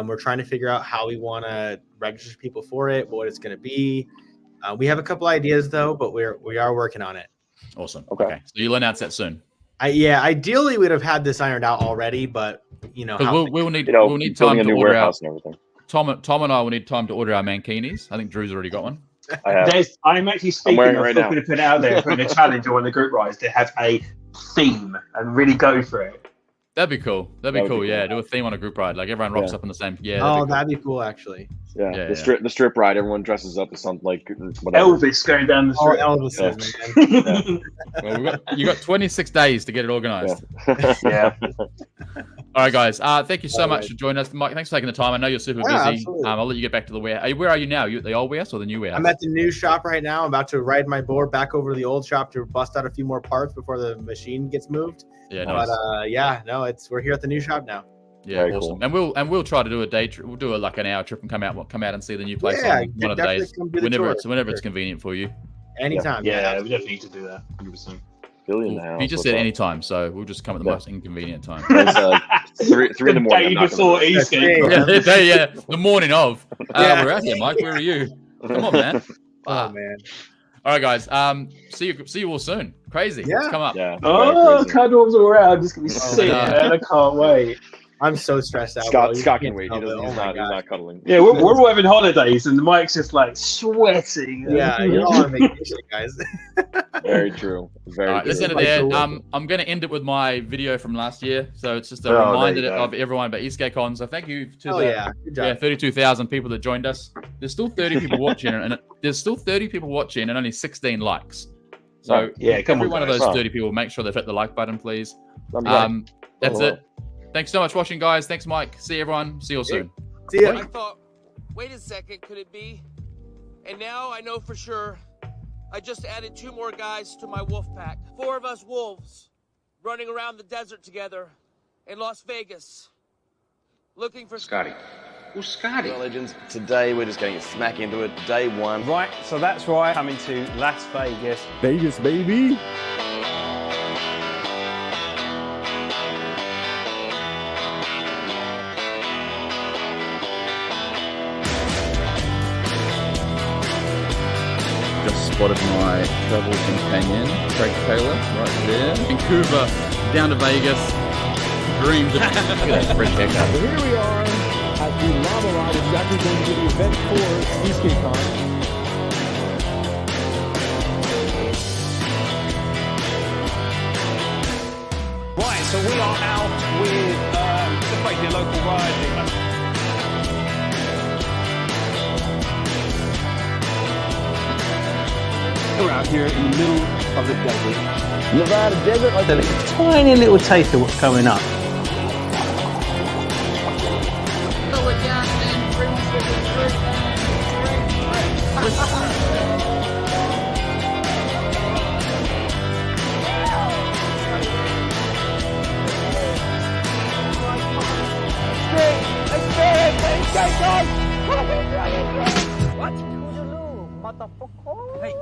We're trying to figure out how we want to register people for it, what it's going to be. We have a couple ideas though, but we are working on it. Awesome. Okay. So you'll announce that soon. Ideally we'd have had this ironed out already, but we'll need time to order out and everything. Tom and I will need time to order our mankinis. I think Drew's already got one. I'm actually speaking of looking to put it out there, putting a challenge on the group rides to have a theme and really go for it. That'd be cool. That'd be cool. Yeah, do a theme on a group ride. Like everyone rocks up in the same. Yeah. That'd be cool actually. Yeah. The strip ride. Everyone dresses up as something like whatever. Elvis going down the strip. Elvis, man. Well, you got 26 days to get it organized. Yeah. All right, guys. Thank you so much for joining us, Mike. Thanks for taking the time. I know you're super busy. Absolutely. I'll let you get back to the warehouse. Where are you now? You at the old warehouse or the new warehouse? I'm at the new shop right now. I'm about to ride my board back over to the old shop to bust out a few more parts before the machine gets moved. Yeah, nice. But we're here at the new shop now. Yeah, very awesome. Cool. And we'll try to do a day trip. We'll do an hour trip and come out and see the new place on one of the days whenever it's convenient for you. Anytime. Yeah, we definitely need to do that. 100%. Billy in the house. You just said any time, so we'll just come at the most inconvenient time. It's 3 in the morning. Day before the morning of. We're out here, Mike. Where are you? Come on, man. Oh man. All right, guys. See you all soon. Crazy. Yeah. Let's come up. Yeah. Oh, cuddles all around. Just gonna be sick, man. I can't wait. I'm so stressed out. Scott can wait. He's not cuddling. Yeah, we're all having holidays, and Mike's just sweating. Yeah, you're all on vacation, guys. Very true. Very true. Let's end it there. I'm going to end it with my video from last year. So it's just a reminder of everyone about ESK8CON. So thank you to good job. 32,000 people that joined us. There's still 30 people watching, and only 16 likes. So every one of those 30 people, make sure they've hit the like button, please. That's it. Thanks so much for watching, guys. Thanks, Mike. See everyone. See you all soon. See ya. I thought, wait a second, could it be? And now I know for sure. I just added 2 more guys to my wolf pack. 4 of us wolves running around the desert together in Las Vegas, looking for Scotty. Who's Scotty? Well, legends, today we're just going to get smack into it. Day 1. Right, so that's right. Coming to Las Vegas. Vegas, baby. spotted my travel companion, Craig Taylor, right there. Vancouver, down to Vegas. Dream. Look at that fresh haircut. So here we are at the Lava Ride, which is actually going to be the event for ESK8CON. Right, so we are out with just basically a local ride. We're out here in the middle of the desert. Nevada desert, like a tiny little taste of what's coming up. What? Hey.